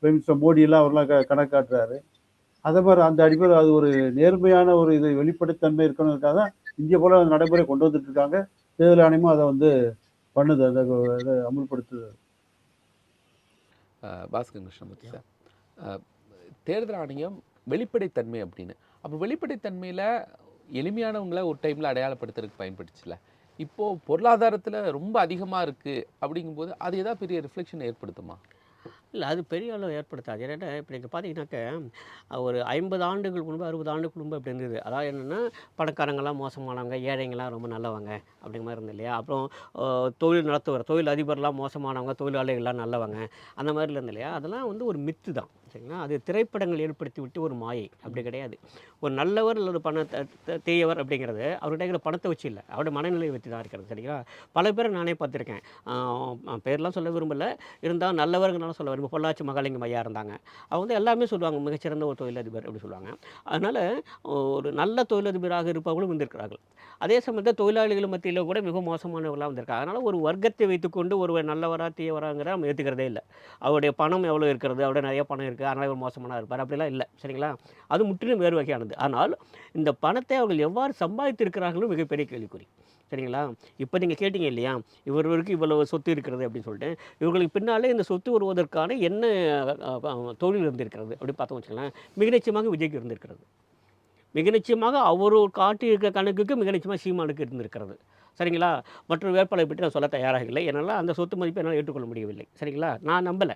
பிரைம் மினிஸ்டர் மோடிலாம் அவர்லாம் கணக்கு காட்டுறாரு. அதே மாரி அந்த அடிப்படையில அது ஒரு நேர்மையான ஒரு இது வெளிப்படைத்தன்மை இருக்கணுங்கிறதுக்காக தான் இந்திய போல நடைமுறை கொண்டு வந்துட்டு இருக்காங்க. தேர்தல் ஆணையமும் அத வந்து பண்ணுது. அத இத அமுல்படுத்துது. பாஸ்கர் கிருஷ்ணமூர்த்தி சார், அஹ், தேர்தல் ஆணையம் வெளிப்படைத்தன்மை அப்படின்னு, அப்போ வெளிப்படைத்தன்மையில் எளிமையானவங்கள ஒரு டைமில் அடையாளப்படுத்துறதுக்கு பயன்படுச்சுல, இப்போது பொருளாதாரத்தில் ரொம்ப அதிகமாக இருக்குது அப்படிங்கும்போது அது ஏதாவது பெரிய ரிஃப்ளெக்ஷன் ஏற்படுத்துமா? இல்ல அது பெரிய அளவு ஏற்படுத்தாது. ஏன்னா, இப்ப நீங்க பார்த்தீங்கன்னாக்க, ஒரு 50 ஆண்டுகளுக்கு முன்பு, 60 ஆண்டுக்கு முன்பு அப்படி இருந்தது. அதாவது என்னன்னா, பணக்காரங்கலாம் மோசமானவங்க, ஏழைங்கலாம் ரொம்ப நல்லவங்க அப்படிங்கிற மாரி இருந்தது இல்லையா? அப்புறம் அ தொழில் நடத்துவர், தொழில் அதிபர்லாம் மோசமானவங்க, தொழிலாளிகள்லாம் நல்லவங்க, அந்த மாரிலாம் இருந்தது இல்லையா? அதெல்லாம் வந்து ஒரு மித்து தான். சரிங்களா? அது திரைப்படங்கள் ஏற்படுத்தி விட்டு ஒரு மாயை. அப்படி கிடையாது. ஒரு நல்லவர் அல்லது தீயவர் அப்படிங்கிறது அவர்கிட்ட இருக்கிற பணத்த வச்சு இல்ல. அவருடைய மனநிலையை வச்சு தான் இருக்கிறது. சரிங்களா? பல பேர நானே பார்த்துருக்கேன். பேர்லாம் சொல்ல விரும்பல. இருந்தாலும் நல்லவர்ங்கனால சொல்ல இப்போ பொள்ளாச்சி மகாலிங்கம் ஐயா இருந்தாங்க. அவங்க வந்து எல்லாமே சொல்லுவாங்க, மிகச்சிறந்த ஒரு தொழிலதிபர் அப்படி சொல்லுவாங்க. அதனால ஒரு நல்ல தொழிலதிபராக இருப்பவர்களும் இருந்திருக்கிறார்கள். அதே சமயத்தில தொழிலாளிகள் மத்தியில கூட மிக மோசமானவர்களா வந்திருக்காங்க. அதனால ஒரு வர்க்கத்தை வைத்துக்கொண்டு ஒருவர் நல்லவரா, தீயவராங்கிறத நம்ம ஏத்துக்கிறதே இல்ல. அவருடைய பணம் எவ்வளோ இருக்கிறது, அவருடைய நிறைய பணம் இருக்கு, அதனால இவர் மோசமானவரா இருப்பார் அப்படிலாம் இல்ல. சரிங்களா? அது முற்றிலும் வேறு வகையானது. ஆனால் இந்த பணத்தை அவர்கள் எவ்வாறு சம்பாதித்திருக்கிறார்களும் மிகப்பெரிய கேள்விக்குறி. சரிங்களா? இப்ப நீங்க கேட்டீங்க இல்லையா? இவருக்கு இவ்வளவு சொத்து இருக்கிறது அப்படின்னு சொல்லிட்டு. இவர்களுக்கு பின்னாலே இந்த சொத்து வருவதற்கான என்ன தொழில் இருந்திருக்கிறது அப்படின்னு பார்த்தோம்னு வச்சுக்கோங்களேன், மிக நிச்சயமாக விஜய்க்கு இருந்திருக்கிறது. மிக நிச்சயமாக அவரு காட்டியிருக்கிற கணக்குக்கு மிக நிச்சயமா சீமானுக்கு இருந்திருக்கிறது. சரிங்களா? மற்றொரு வேட்பாளரை பற்றி நான் சொல்ல தயாராக இல்லை. ஏனென்றால் அந்த சொத்து மதிப்பை என்னால் ஏற்றுக்கொள்ள முடியவில்லை. சரிங்களா? நான் நம்பல.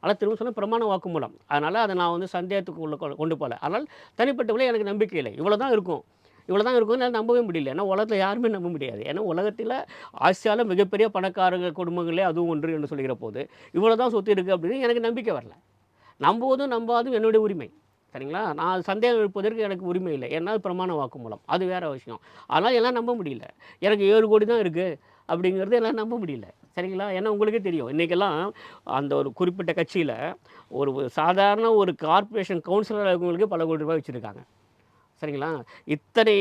ஆனா திரும்ப சொன்னா பிரமாண வாக்குமூலம். அதனால அத நான் வந்து சந்தேகத்துக்குள்ள கொண்டு போல. ஆனால் தனிப்பட்ட முறையில எனக்கு நம்பிக்கை இல்லை. இவ்வளோ தான் இருக்கும். இவ்வளோ தான் இருக்கும்னு என்னால நம்பவே முடியல. ஏன்னா உலகத்தில யாருமே நம்ப முடியாது. ஏன்னா உலகத்தில ஆசியால மிகப்பெரிய பணக்காரங்க குடும்பங்களே அதுவும் ஒன்று என்று சொல்லுகிற போது, இவ்வளோ தான் சொத்து இருக்கு அப்படின்னு எனக்கு நம்பிக்கை வரல. நம்புவதும் நம்பாததும் என்னுடைய உரிமை. சரிங்களா? நான் சந்தேகம் எழுப்புவதற்கு எனக்கு உரிமை இல்லை. ஏன்னா அது பிரமாண வாக்குமூலம். அது வேற விஷயம். ஆனா என்னால நம்ப முடியல. எனக்கு 7,00,00,000 தான் இருக்கு அப்படிங்கிறது என்னால நம்ப முடியல. சரிங்களா? ஏன்னா உங்களுக்கே தெரியும். இன்னைக்கெல்லாம் அந்த ஒரு குறிப்பிட்ட கட்சியில ஒரு சாதாரண ஒரு கார்ப்பரேஷன் கவுன்சிலரா இருக்கவங்களுக்கே பல கோடி ரூபாய் வச்சிருக்காங்க. சரிங்களா? இத்தனை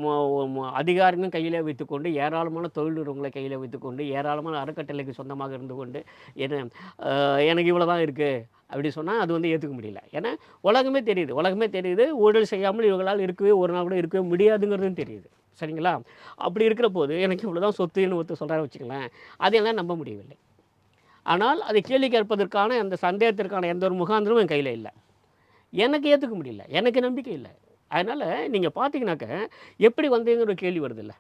மொ மொ அதிகாரங்களும் கையிலே வைத்துக்கொண்டு, ஏராளமான தொழில் நிறுவனங்களை கையில வைத்துக்கொண்டு, ஏராளமான அறக்கட்டளைக்கு சொந்தமாக இருந்து கொண்டு, என்ன எனக்கு இவ்வளோ தான் இருக்கு. அப்படி சொன்னா அது வந்து ஏத்துக்க முடியல. ஏன்னா உலகமே தெரியுது. உலகமே தெரியுது. ஊழல் செய்யாமல் இவங்களால இருக்கவே ஒரு நாள் கூட இருக்கவே முடியாதுங்கிறதும் தெரியுது. சரிங்களா? அப்படி இருக்கிற போது எனக்கு இவ்வளோ தான் சொத்துன்னு ஒருத்தர் சொல்றாரு வச்சுக்கங்களேன், அதை என்னால நம்ப முடியவில்லை. ஆனால் அதை கேள்வி கேட்பதற்கான அந்த சந்தேகத்திற்கான எந்த ஒரு முகாந்திரமும் என் கையில இல்ல. எனக்கு ஏத்துக்க முடியல. எனக்கு நம்பிக்கை இல்ல. அதனால நீங்க பார்த்தீங்கன்னாக்க, எப்படி வந்தீங்கங்கிற ஒரு கேள்வி வருதுல்ல.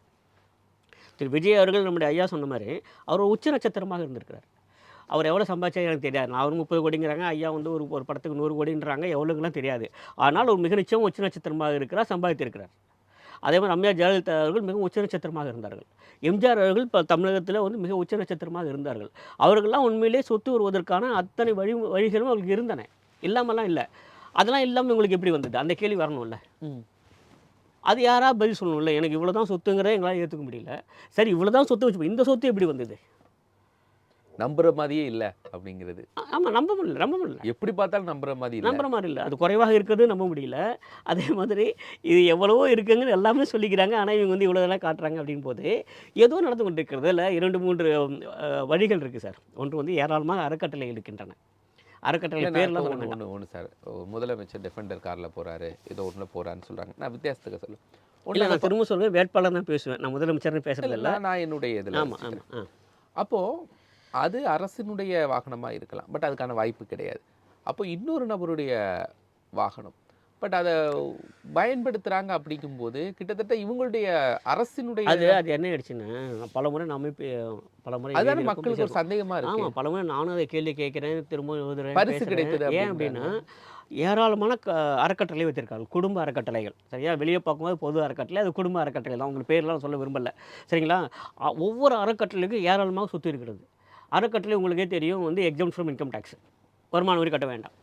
திரு விஜய் அவர்கள் நம்முடைய ஐயா சொன்ன மாரி, அவர் ஒரு உச்ச நட்சத்திரமாக இருந்திருக்கிறார். அவர் எவ்வளோ சம்பாதிச்சாரு எனக்கு தெரியாது. நான் ஒரு 30 கோடிங்கிறாங்க. ஐயா வந்து ஒரு ஒரு படத்துக்கு 100 கோடின்றாங்க. எவ்வளோக்குலாம் தெரியாது. ஆனால் ஒரு மிக நிச்சயம் உச்ச நட்சத்திரமாக இருக்கிறார். சம்பாதித்திருக்கிறார். அதே மாரி அம்மையார் ஜெயலலிதா அவர்கள் மிகவும் உச்ச நட்சத்திரமாக இருந்தார்கள். எம்ஜிஆர் அவர்கள் தமிழகத்தில வந்து மிக உச்ச நட்சத்திரமாக இருந்தார்கள். அவர்கள்லாம் உண்மையிலேயே சொத்து வருவதற்கான அத்தனை வழிகளும் அவர்களுக்கு இருந்தன. இல்லாமலாம் இல்ல. அதெல்லாம் இல்லாம இவங்களுக்கு எப்படி வந்தது? அந்த கேள்வி வரணும்ல. ம். அது யாரா பதில் சொல்லணும்ல. எனக்கு இவ்வளோ தான் சொத்துங்கிறத எங்களால ஏத்துக்க முடியல. சரி இவ்வளோ தான் சொத்து வச்சுப்போம். இந்த சொத்து எப்படி வந்தது? நம்புற மாதிரியே இல்லை அப்படிங்கிறது. ஆமா நம்ப முடியல, நம்ப முடியல. எப்படி பார்த்தாலும் நம்புற மாதிரி இல்லை. நம்புற மாரி இல்ல. அது குறைவாக இருக்கிறது நம்ப முடியல. அதே மாதிரி இது எவ்வளவோ இருக்குங்கன்னு எல்லாமே சொல்லிக்கிறாங்க. ஆனா இவங்க வந்து இவ்வளோதெல்லாம் காட்டுறாங்க அப்படிங்கும்போது, ஏதோ நடந்து கொண்டிருக்கிறது. இல்ல 2, 3 வழிகள் இருக்கு சார். ஒன்று வந்து ஏராளமான அறக்கட்டளை இருக்கின்றன. அறக்கட்டளை இல்ல, நான் இப்போ பேர்லாம் சொல்ல ஒண்ணு வேண்டாம். ஒண்ணு ஒண்ணு சார். முதலமைச்சர் டிஃபெண்டர் கார்ல போறாரு. ஏதோ ஒண்ணுல போறாருன்னு சொல்றாங்க. நான் வித்தியாசத்துக்கு சொல்லுவேன். இல்ல ஒண்ணு நான் திரும்ப சொல்றேன் வேட்பாளர் தான் பேசுவேன். நான் முதலமைச்சர்னு பேசுறது இல்ல. நான் என்னுடைய இதுல ஆமா, ஆமா. வச்சுக்கிறேன். அப்போ அது அரசினுடைய வாகனமா இருக்கலாம். பட் அதுக்கான வாய்ப்பு கிடையாது. அப்போ இன்னொரு நபருடைய வாகனம். பட் அத பயன்படுத்துறாங்க அப்படிங்கும்போது, கிட்டத்தட்ட இவங்களுடைய அரசினுடைய அது என்ன ஆயிடுச்சுன்னா, பலமுறை நாமே பலமுறை அதுதானே எழுதியிருக்கோம், மக்களுக்கு ஒரு பேசியிருக்கோம். சந்தேகமா இருக்கு. ஆமா, பலமுறை நானும் அதை கேள்வி கேட்கிறேன், திரும்பவும் எழுதுறேன், பரிசு பேசுறேன். கிடைத்தது ஏன் அப்படின்னா, அப்படின்றாங்க. ஏராளமான அறக்கட்டளை வைத்திருக்காங்க. குடும்ப அறக்கட்டளைகள். சரியா? வெளிய பார்க்கும்போது பொது அறக்கட்டளை, அது குடும்ப அறக்கட்டளை தான். உங்களுக்கு பேர்லாம் சொல்ல விரும்பல. சரிங்களா? ஒவ்வொரு அறக்கட்டளைக்கும் ஏராளமாக சொத்து இருக்கிறது. அறக்கட்டளை உங்களுக்கே தெரியும் வந்து எக்ஸம்ப்ட் ஃப்ரம் இன்கம் டாக்ஸ். வருமான வரி கட்ட வேண்டாம்.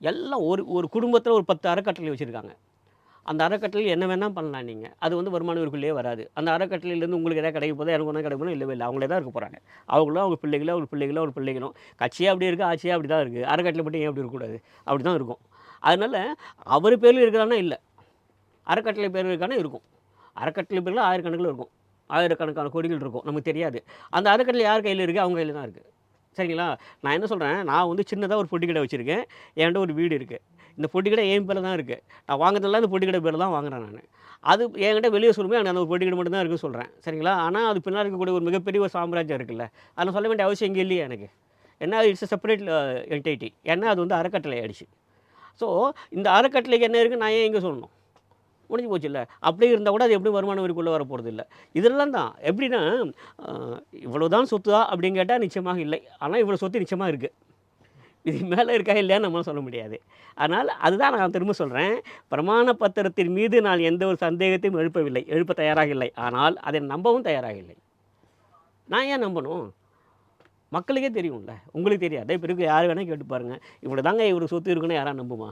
எல்லாம் ஒரு ஒரு குடும்பத்தில ஒரு 10 அறக்கட்டளை வச்சிருக்காங்க. அந்த அறக்கட்டளையில் என்ன வேணால் பண்ணலாம் நீங்கள். அது வந்து வருமான வரிக்குள்ளேயே வராது. அந்த அறக்கட்டளையிலேருந்து உங்களுக்கு எதாவது கிடைக்க போதா, எனக்கு ஒன்றும் கிடைக்க போதா, இல்லவே இல்லை. அவங்களே தான் இருக்க போகிறாங்க. அவங்களும் அவங்க பிள்ளைகளும் அவங்க பிள்ளைகளும் அவங்க பிள்ளைகளும். கட்சியே அப்படி இருக்குது, ஆட்சியே அப்படி தான் இருக்குது. அறக்கட்டளை மட்டும் ஏன் அப்படி இருக்கக்கூடாது? அப்படி தான் இருக்கும். அதனால் அவர் பேரில் இருக்கிறான்னா இல்லை, அறக்கட்டளை பேரில் இருக்கானா இருக்கும். அறக்கட்டளை பேரில் ஆயிரக்கணக்கில் இருக்கும், ஆயிரக்கணக்கான கோடிகள் இருக்கும், நமக்கு தெரியாது. அந்த அறக்கட்டளை யார் கையில் இருக்குது? அவங்க கையில் தான் இருக்குது. சரிங்களா? நான் என்ன சொல்கிறேன், நான் வந்து சின்னதாக ஒரு பொட்டி கடை வச்சுருக்கேன். என்கிட்ட ஒரு வீடு இருக்குது. இந்த பொட்டி கடை என் பேரில் தான் இருக்குது. நான் வாங்குறதெல்லாம் இந்த பொட்டி கடை பேரில் தான் வாங்குறேன் நான். அது என்கிட்ட வெளியே சொல்லும்போது எனக்கு அந்த ஒரு பொட்டி கடை மட்டும் தான் இருக்குன்னு சொல்கிறேன். சரிங்களா? ஆனால் அது பின்னாடி இருக்கக்கூடிய ஒரு மிகப்பெரிய ஒரு சாம்ராஜ்யம் இருக்குல்ல, அதில் சொல்ல வேண்டிய அவசியம் இங்கே இல்லையே எனக்கு. ஏன்னா இட்ஸ் செப்பரேட் என்டைட்டி. ஏன்னா அது வந்து அறக்கட்டளை ஆயிடுச்சு. ஸோ இந்த அறக்கட்டளைக்கு என்ன இருக்குது, நான் ஏன் இங்கே சொல்லணும்? முடிஞ்சு போச்சுல்ல. அப்படியே இருந்தால் கூட அது எப்படி வருமான வரிக்குள்ளே வரப்போகிறது இல்லை. இதெல்லாம் தான் எப்படின்னா, இவ்வளோ தான் சொத்தா அப்படின்னு கேட்டால் நிச்சயமாக இல்லை. ஆனால் இவ்வளோ சொத்து நிச்சயமாக இருக்குது. இது மேலே இருக்கா இல்லையான்னு நம்மளால சொல்ல முடியாது. அதனால் அதுதான் நான் திரும்ப சொல்கிறேன், பிரமாண பத்திரத்தின் மீது நான் எந்த ஒரு சந்தேகத்தையும் எழுப்பவில்லை, எழுப்ப தயாராக இல்லை. ஆனால் அதை நம்பவும் தயாராக இல்லை. நான் ஏன் நம்பணும்? மக்களுக்கே தெரியும்ல, உங்களுக்கு தெரியாது. இப்போ இருக்க யார் வேணால் கேட்டு பாருங்கள், இவ்வளோ தாங்க இவ்வளோ சொத்து இருக்குன்னு யாராவது நம்புமா?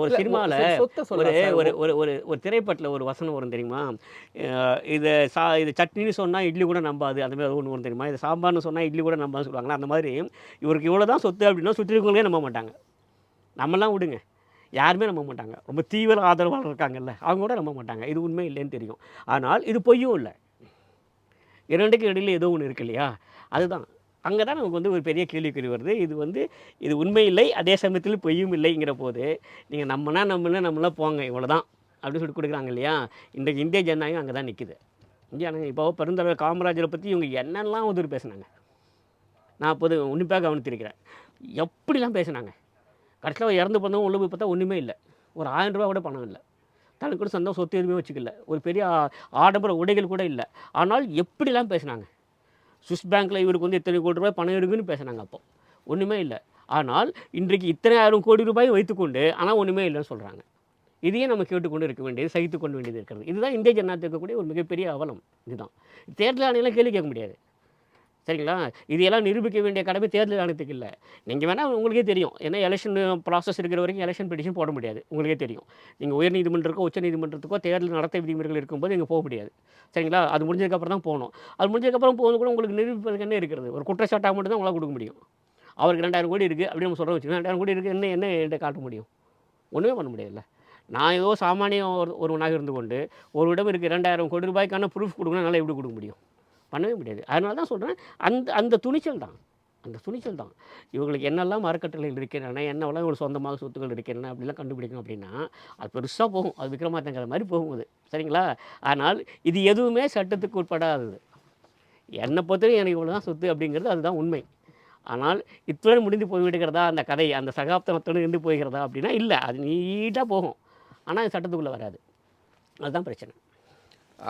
ஒரு இல்ல சினிமாவில் சொத்த ஒரு சொல்லலாம் சார். ஒரு ஒரு ஒரு ஒரு திரைப்படத்தில் ஒரு வசனம் வரும் தெரியுமா? இது சட்னின்னு சொன்னால் இட்லி கூட நம்பாது, அந்த மாதிரி ஒன்று வரும் தெரியுமா? இது சாம்பார்னு சொன்னால் இட்லி கூட நம்பாதுன்னு சொல்லுவாங்களா? அந்த மாதிரி இவருக்கு இவ்வளோ தான் சொத்து அப்படின்னா சுற்றி இருக்கவங்களே நம்ப மாட்டாங்க. நம்மலாம் விடுங்க, யாருமே நம்ப மாட்டாங்க. ரொம்ப தீவிர ஆதரவாளர் இருக்காங்கல்ல, அவங்க கூட நம்ப மாட்டாங்க. இது உண்மை இல்லைன்னு தெரியும். ஆனால் இது பொய்யும் இல்லை. இரண்டுக்கும் இடையில ஏதோ ஒன்று இருக்கு இல்லையா? அதுதான். அங்கே தான் நமக்கு வந்து ஒரு பெரிய கேள்விக்குறி வருது. இது உண்மை இல்லை, அதே சமயத்தில் பொய்யும் இல்லைங்கிற போது, நீங்கள் நம்மளாம் போங்க இவ்வளோதான் அப்படின்னு சொல்லி கொடுக்குறாங்க இல்லையா? இன்றைக்கு இந்திய ஜனநாயகம் அங்கே தான் நிற்குது. இந்திய ஜனநாயகம் இப்போ பெருந்தலைவர் காமராஜரை பற்றி இவங்க என்னெல்லாம் உதவி பேசுனாங்க, நான் அப்போது உன்னிப்பாக கவனித்திருக்கிறேன். எப்படிலாம் பேசுனாங்க. கடைசியில் இறந்து போனவங்க உள்ள போய் பார்த்தா ஒன்றுமே இல்லை. ஒரு ரூ. 1000 கூட பணம் இல்லை. தனக்கு கூட சொந்த சொத்து எதுவுமே வச்சுக்கல. ஒரு பெரிய ஆடம்பர உடைகள் கூட இல்லை. ஆனால் எப்படிலாம் பேசுனாங்க. சுவிஸ் பேங்க்கில் இவருக்கு வந்து இத்தனை கோடி ரூபாய் பணம் இருக்குன்னு பேசுனாங்க அப்போ. ஒன்றுமே இல்லை. ஆனால் இன்றைக்கு இத்தனை 1000 கோடி ரூபாய் வைத்துக்கொண்டு ஆனால் ஒன்றுமே இல்லைன்னு சொல்கிறாங்க. இதையே நம்ம கேட்டுக்கொண்டு இருக்க வேண்டியது, சகித்து கொண்டு வேண்டியது இருக்கிறது. இதுதான் இந்திய ஜனநாயகத்துக்கு இருக்கக்கூடிய ஒரு மிகப்பெரிய அவலம். இதுதான். தேர்தல் ஆணையெல்லாம் கேள்வி கேட்க முடியாது. சரிங்களா? இதையெல்லாம் நிரூபிக்க வேண்டிய கடமை தேர்தல் ஆணையத்துக்கு இல்லை. நீங்கள் வேணால் உங்களுக்கே தெரியும். ஏன்னா எலெக்ஷன் ப்ராசஸ் இருக்கிற வரைக்கும் எலெக்ஷன் பெட்டிஷன் போட முடியாது. உங்களுக்கே தெரியும். நீங்கள் உயர்நீதிமன்றத்துக்கோ உச்சநீதிமன்றத்துக்கோ தேர்தல் நடத்தை விதிமுறைகள் இருக்கும்போது நீங்கள் போக முடியாது. சரிங்களா? அது முடிஞ்சதுக்கப்புறம் தான் போகணும். அது முடிஞ்சதுக்கப்புறம் போகணும் கூட உங்களுக்கு நிரூபிப்பதுக்கு என்ன இருக்கிறது? ஒரு குற்றச்சாட்டாக மட்டும் தான் உங்களால் கொடுக்க முடியும். அவருக்கு 2000 கோடி இருக்குது அப்படின்னு நம்ம சொல்கிறோம் வச்சுக்கோங்க. 2000 கோடி இருக்குது, என்ன என்கிட்ட காட்ட முடியும்? ஒன்றுமே பண்ண முடியாதுல்ல. நான் ஏதோ சாமானிய ஒருவனாக இருந்து கொண்டு ஒரு இடம் இருக்குது 2000 கோடி ரூபாய்க்கான ப்ரூஃப் கொடுக்கணும், என்னால் எப்படி கொடுக்க முடியும்? பண்ணவே முடியாது. அதனால தான் சொல்கிறேன், அந்த அந்த துணிச்சல் தான், இவங்களுக்கு என்னெல்லாம் அறக்கட்டளைகள் இருக்கின்றன, என்னவெல்லாம் இவங்களுக்கு சொந்தமாக சொத்துக்கள் இருக்கின்றன அப்படிலாம் கண்டுபிடிக்கணும் அப்படின்னா அது பெருசாக போகும். அது விக்ரமாதித்தங்கிற மாதிரி போகுது. சரிங்களா? ஆனால் இது எதுவுமே சட்டத்துக்கு உட்படாதது. என்னை பொறுத்தவரைக்கும் எனக்கு இவ்வளோ தான் சொத்து அப்படிங்கிறது அதுதான் உண்மை. ஆனால் இத்துடன் முடிந்து போய்விடுகிறதா அந்த கதை, அந்த சகாப்தத்தோடு இருந்து போய்கிறதா அப்படின்னா இல்லை, அது நீட்டாக போகும். ஆனால் அது சட்டத்துக்குள்ளே வராது. அதுதான் பிரச்சனை.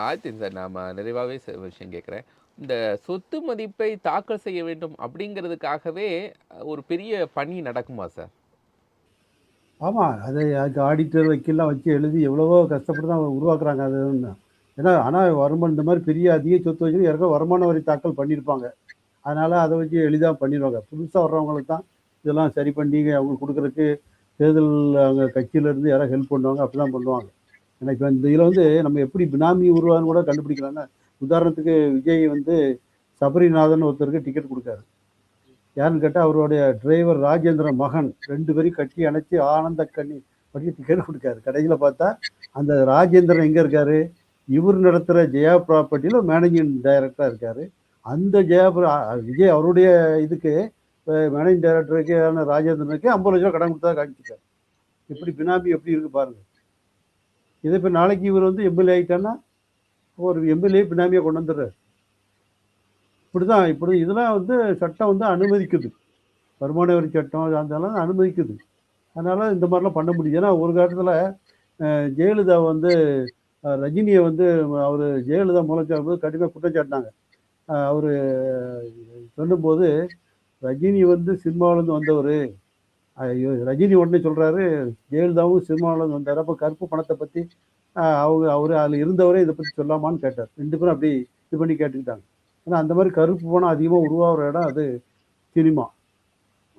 ஆயிடுச்சு சார். நாம நிறைவாகவே விஷயம் கேட்குறேன். இந்த சொத்து மதிப்பை தாக்கல் செய்ய வேண்டும் அப்படிங்கிறதுக்காகவே ஒரு பெரிய பணி நடக்குமா சார்? ஆமாம், அது ஆடிட்டர் வக்கீல்லாம் வச்சு எழுதி எவ்வளவோ கஷ்டப்பட்டு தான் உருவாக்குறாங்க அது. ஏன்னா ஆனால் வருமானம் இந்த மாதிரி பெரிய அதிக சொத்து வச்சு யாருக்கோ வருமான வரி தாக்கல் பண்ணியிருப்பாங்க. அதனால் அதை வச்சு எளிதாக பண்ணிடுவாங்க. புதுசாக வர்றவங்களுக்கு தான் இதெல்லாம் சரி பண்ணி அவங்களுக்கு கொடுக்குறதுக்கு தேர்தல் அவங்க கட்சியிலேருந்து யாராவது ஹெல்ப் பண்ணுவாங்க, அப்படி தான் பண்ணுவாங்க. ஏன்னா இப்போ இந்த இதில் வந்து நம்ம எப்படி பினாமி உருவான்னு கூட கண்டுபிடிக்கலாம்னா, உதாரணத்துக்கு விஜய் வந்து சபரிநாதன் ஒருத்தருக்கு டிக்கெட் கொடுக்காரு. யாருன்னு கேட்டால் அவருடைய டிரைவர் ராஜேந்திரன் மகன் 2 பேரையும் கட்டி அணைச்சி ஆனந்த கண்ணி பற்றி டிக்கெட் கொடுக்காரு. கடைசியில் பார்த்தா அந்த ராஜேந்திரன் எங்கே இருக்காரு? இவர் நடத்துகிற ஜெயா ப்ராப்பர்ட்டியில் மேனேஜிங் டைரக்டராக இருக்கார். அந்த விஜய் அவருடைய இதுக்கு மேனேஜிங் டைரக்டருக்கு ராஜேந்திரனுக்கு 50 லட்ச ரூபா கடன் கொடுத்தா காமிச்சிருக்காரு. இப்படி பினாமி எப்படி இருக்குது பாருங்கள். இதை இப்போ நாளைக்கு இவர் வந்து எம்எல்ஏ ஆகிட்டான்னா ஒரு எம்எல்ஏ பினாமியாக கொண்டு வந்துடுறாரு. இப்படி இதெல்லாம் வந்து சட்டம் வந்து அனுமதிக்குது. வருமான வரி சட்டம் அதெல்லாம் அனுமதிக்குது. அதனால் இந்த மாதிரிலாம் பண்ண முடியுது. ஏன்னா ஒரு காலத்தில் ஜெயலலிதா வந்து ரஜினியை வந்து அவர் ஜெயலலிதா மூலச்சாரும்போது கடுமையாக குற்றம் சாட்டினாங்க. அவர் சொல்லும்போது ரஜினி வந்து சினிமாவிலேருந்து வந்தவர், ரஜினி உடனே சொல்கிறாரு ஜெயலலிதாவும் சினிமாவிலேருந்து வந்தார், அப்போ கருப்பு பணத்தை பற்றி அவர் அதில் இருந்தவரே இதை பற்றி சொல்லாமான்னு கேட்டார். 2 பேரும் அப்படி இது பண்ணி கேட்டுக்கிட்டாங்க. ஏன்னா அந்த மாதிரி கருப்பு பணம் அதிகமாக உருவாகிற இடம் அது சினிமா.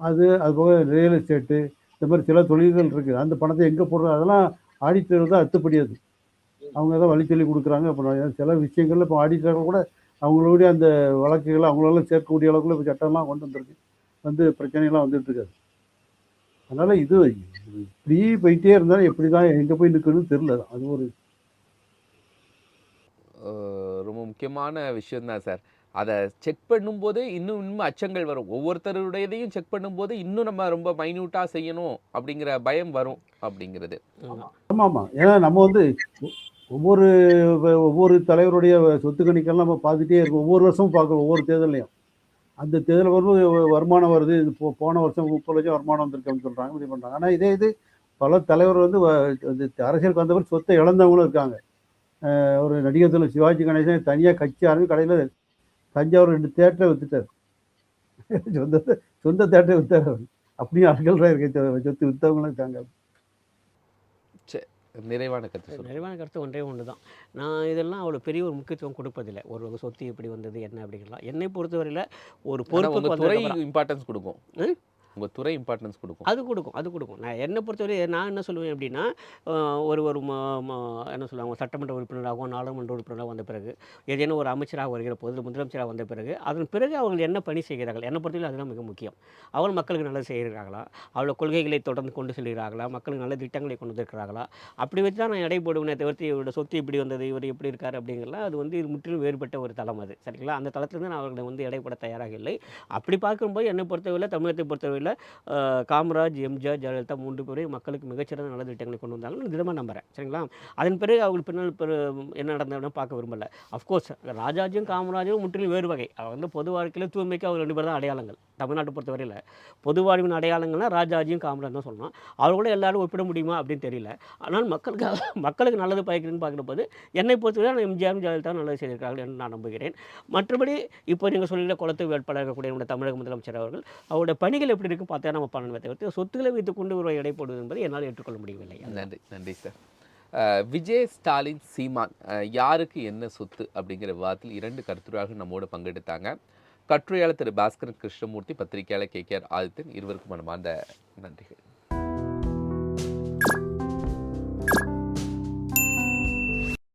அது போக ரியல் எஸ்டேட்டு, இந்த மாதிரி சில தொழில்கள் இருக்குது. அந்த பணத்தை எங்கே போடுறது அதெல்லாம் ஆடிட்டர் தான் அத்துப்படி அது. அவங்க தான் வழி சொல்லி கொடுக்குறாங்க. அப்புறம் சில விஷயங்கள்ல இப்போ ஆடிட்டர்கள் கூட அவங்களுடைய அந்த வழக்குகளை அவங்களெல்லாம் சேர்க்கக்கூடிய அளவுக்குள்ள இப்போ சட்டம்லாம் கொண்டு வந்திருக்கு. வந்து பிரச்சனைலாம் வந்துட்டு இருக்காது. அதனால இது இப்படி போயிட்டே இருந்தாலும் எப்படி தான் எங்கே போய் நிற்கணும்னு தெரியல. அது ஒரு ரொம்ப முக்கியமான விஷயம் தான் சார். அத செக் பண்ணும்போது இன்னும் இன்னும் அச்சங்கள் வரும். ஒவ்வொருத்தருடையதையும் செக் பண்ணும்போது இன்னும் நம்ம ரொம்ப மைன்யூட்டா செய்யணும் அப்படிங்கிற பயம் வரும் அப்படிங்கிறது. ஆமாம். ஆமாமா. ஏன்னா நம்ம வந்து ஒவ்வொரு ஒவ்வொரு தலைவருடைய சொத்து கணக்கெல்லாம் நம்ம பார்த்துட்டே இருக்கோம். ஒவ்வொரு வருஷமும் பார்க்குறோம் ஒவ்வொரு தேர்தல்லையும். அந்த தேர்தல் வரும்போது வருமானம் வருது. இது போன வருஷம் 30,00,000 வருமானம் வந்திருக்கு அப்படின்னு சொல்றாங்க. இப்படி பண்றாங்க. ஆனா இதே இது பல தலைவர் வந்து இந்த அரசியலுக்கு வந்தவர் சொத்தை இழந்தவங்களும் இருக்காங்க. ஒரு நடிகர் திலகம் சிவாஜி கணேசன் தனியா கட்சி ஆரம்பி கடையில தஞ்சாவூர் 2 தியேட்டரை வித்துட்டாரு. சொந்த சொந்த தியேட்டரை வித்தாரு அவரு. அப்படியும் ஆட்கள் தான் இருக்கு. சொத்து வித்தவங்களும் இருக்காங்க. சே நிறைவான கருத்து சொல்லுங்க. நிறைவான கருத்து ஒன்றே ஒன்று தான். நான் இதெல்லாம் அவ்வளோ பெரிய ஒரு முக்கியத்துவம் கொடுப்பதில்லை. ஒரு சொத்து எப்படி வந்தது என்ன அப்படிங்கிறலாம். என்னை பொறுத்தவரையில் ஒரு ஆனா பொறுப்புக்கு உங்க துறை வந்ததுக்கப்புறம் இம்பார்ட்டன்ஸ் கொடுக்கும். ம்? உங்க துறை இம்பார்ட்டன்ஸ் கொடுக்கும். அது கொடுக்கும். நான் என்னை பொறுத்தவரை நான் என்ன சொல்லுவேன் அப்படின்னா, ஒரு ஒரு என்ன சொல்லுவாங்க, சட்டமன்ற உறுப்பினராகவோ, நாடாளுமன்ற உறுப்பினராக வந்த பிறகு, ஏதேனும் ஒரு அமைச்சராக வருகிற போது, முதலமைச்சராக வந்த பிறகு, அதன் பிறகு அவர்கள் என்ன பணி செய்கிறார்கள்? என்னை பொறுத்தவரை அதுதான் மிக முக்கியம். அவர்கள் மக்களுக்கு நல்லது செய்கிறார்களா? அவர்கள் கொள்கைகளை தொடர்ந்து கொண்டு செல்கிறார்களா? மக்களுக்கு நல்ல திட்டங்களை கொண்டு வந்திருக்கிறார்களா? அப்படி வச்சு தான் நான் எடை போடுவேனே தவிர்த்து, இவரோட சொத்து இப்படி வந்தது, இவர் எப்படி இருக்கார் அப்படிங்கிறலாம், அது வந்து இது முற்றிலும் வேறுபட்ட ஒரு தளம் அது. சரிங்களா? அந்த தளத்திலிருந்து நான் அவர்களை வந்து எடை போட தயாராக இல்லை. அப்படி பார்க்கும்போது என்னை பொறுத்தவரையில், தமிழகத்தை பொறுத்தவரையில் காமராஜ், எம்ஜிஆர், ஜெயலலிதா 3 பேரும் மக்களுக்கு மிகச்சிறந்த நல்ல திட்டங்களை கொண்டு வந்தாங்கன்னு நான் திடமாக நம்புறேன். சரிங்களா? அதன் பிறகு அவங்க பின்னால் என்ன நடந்ததுன்னு பார்க்க விரும்பல. அஃப்கோர்ஸ் ராஜாஜியும், காமராஜரும் முற்றிலும் வேறு வகை. அவங்க வந்து பொது வாழ்க்கையில் தூய்மைக்கு அவங்க 2 பேர் தான் அடையாளங்கள். தமிழ்நாட்டை பொறுத்தவரையில் பொது வாழ்வின் அடையாளங்கள்னா ராஜாஜியும், காமராஜ் தான் சொல்லலாம். அவர்களோட எல்லாரும் ஒப்பிட முடியுமா அப்படின்னு தெரியல. ஆனால் மக்களுக்கு நல்லது பயக்குதுன்னு பார்க்குறபோது என்னை பொறுத்தவரை நான் எம்ஜிஆரும், ஜெயலலிதா நல்லது செய்திருக்கிறார்கள் என்று நான் நம்புகிறேன். மற்றபடி இப்போ நீங்கள் சொல்லிய குலத்து வேட்பாளர் இருக்கக்கூடிய நம்முடைய தமிழக முதலமைச்சர் அவர்கள் அவருடைய பணிகள் எப்படி இருக்குன்னு பார்த்தா நம்ம பண்ணணுமே தவிர்த்து சொத்துக்களை வைத்துக்கொண்டு ஒரு எடை போடுவது என்பதை என்னால் ஏற்றுக்கொள்ள முடியவில்லை. நன்றி, நன்றி சார். விஜய், ஸ்டாலின், சீமான் யாருக்கு என்ன சொத்து அப்படிங்கிற விவாதத்தில் 2 கருத்துரையாளர்கள் நம்மோடு பங்கெடுத்தாங்க. கட்டுரையாளர் திரு பாஸ்கரன் கிருஷ்ணமூர்த்தி, பத்திரிகையாளர் KKR ஆதித்தன், இருவருக்கும் மனமார்ந்த நன்றிகள்.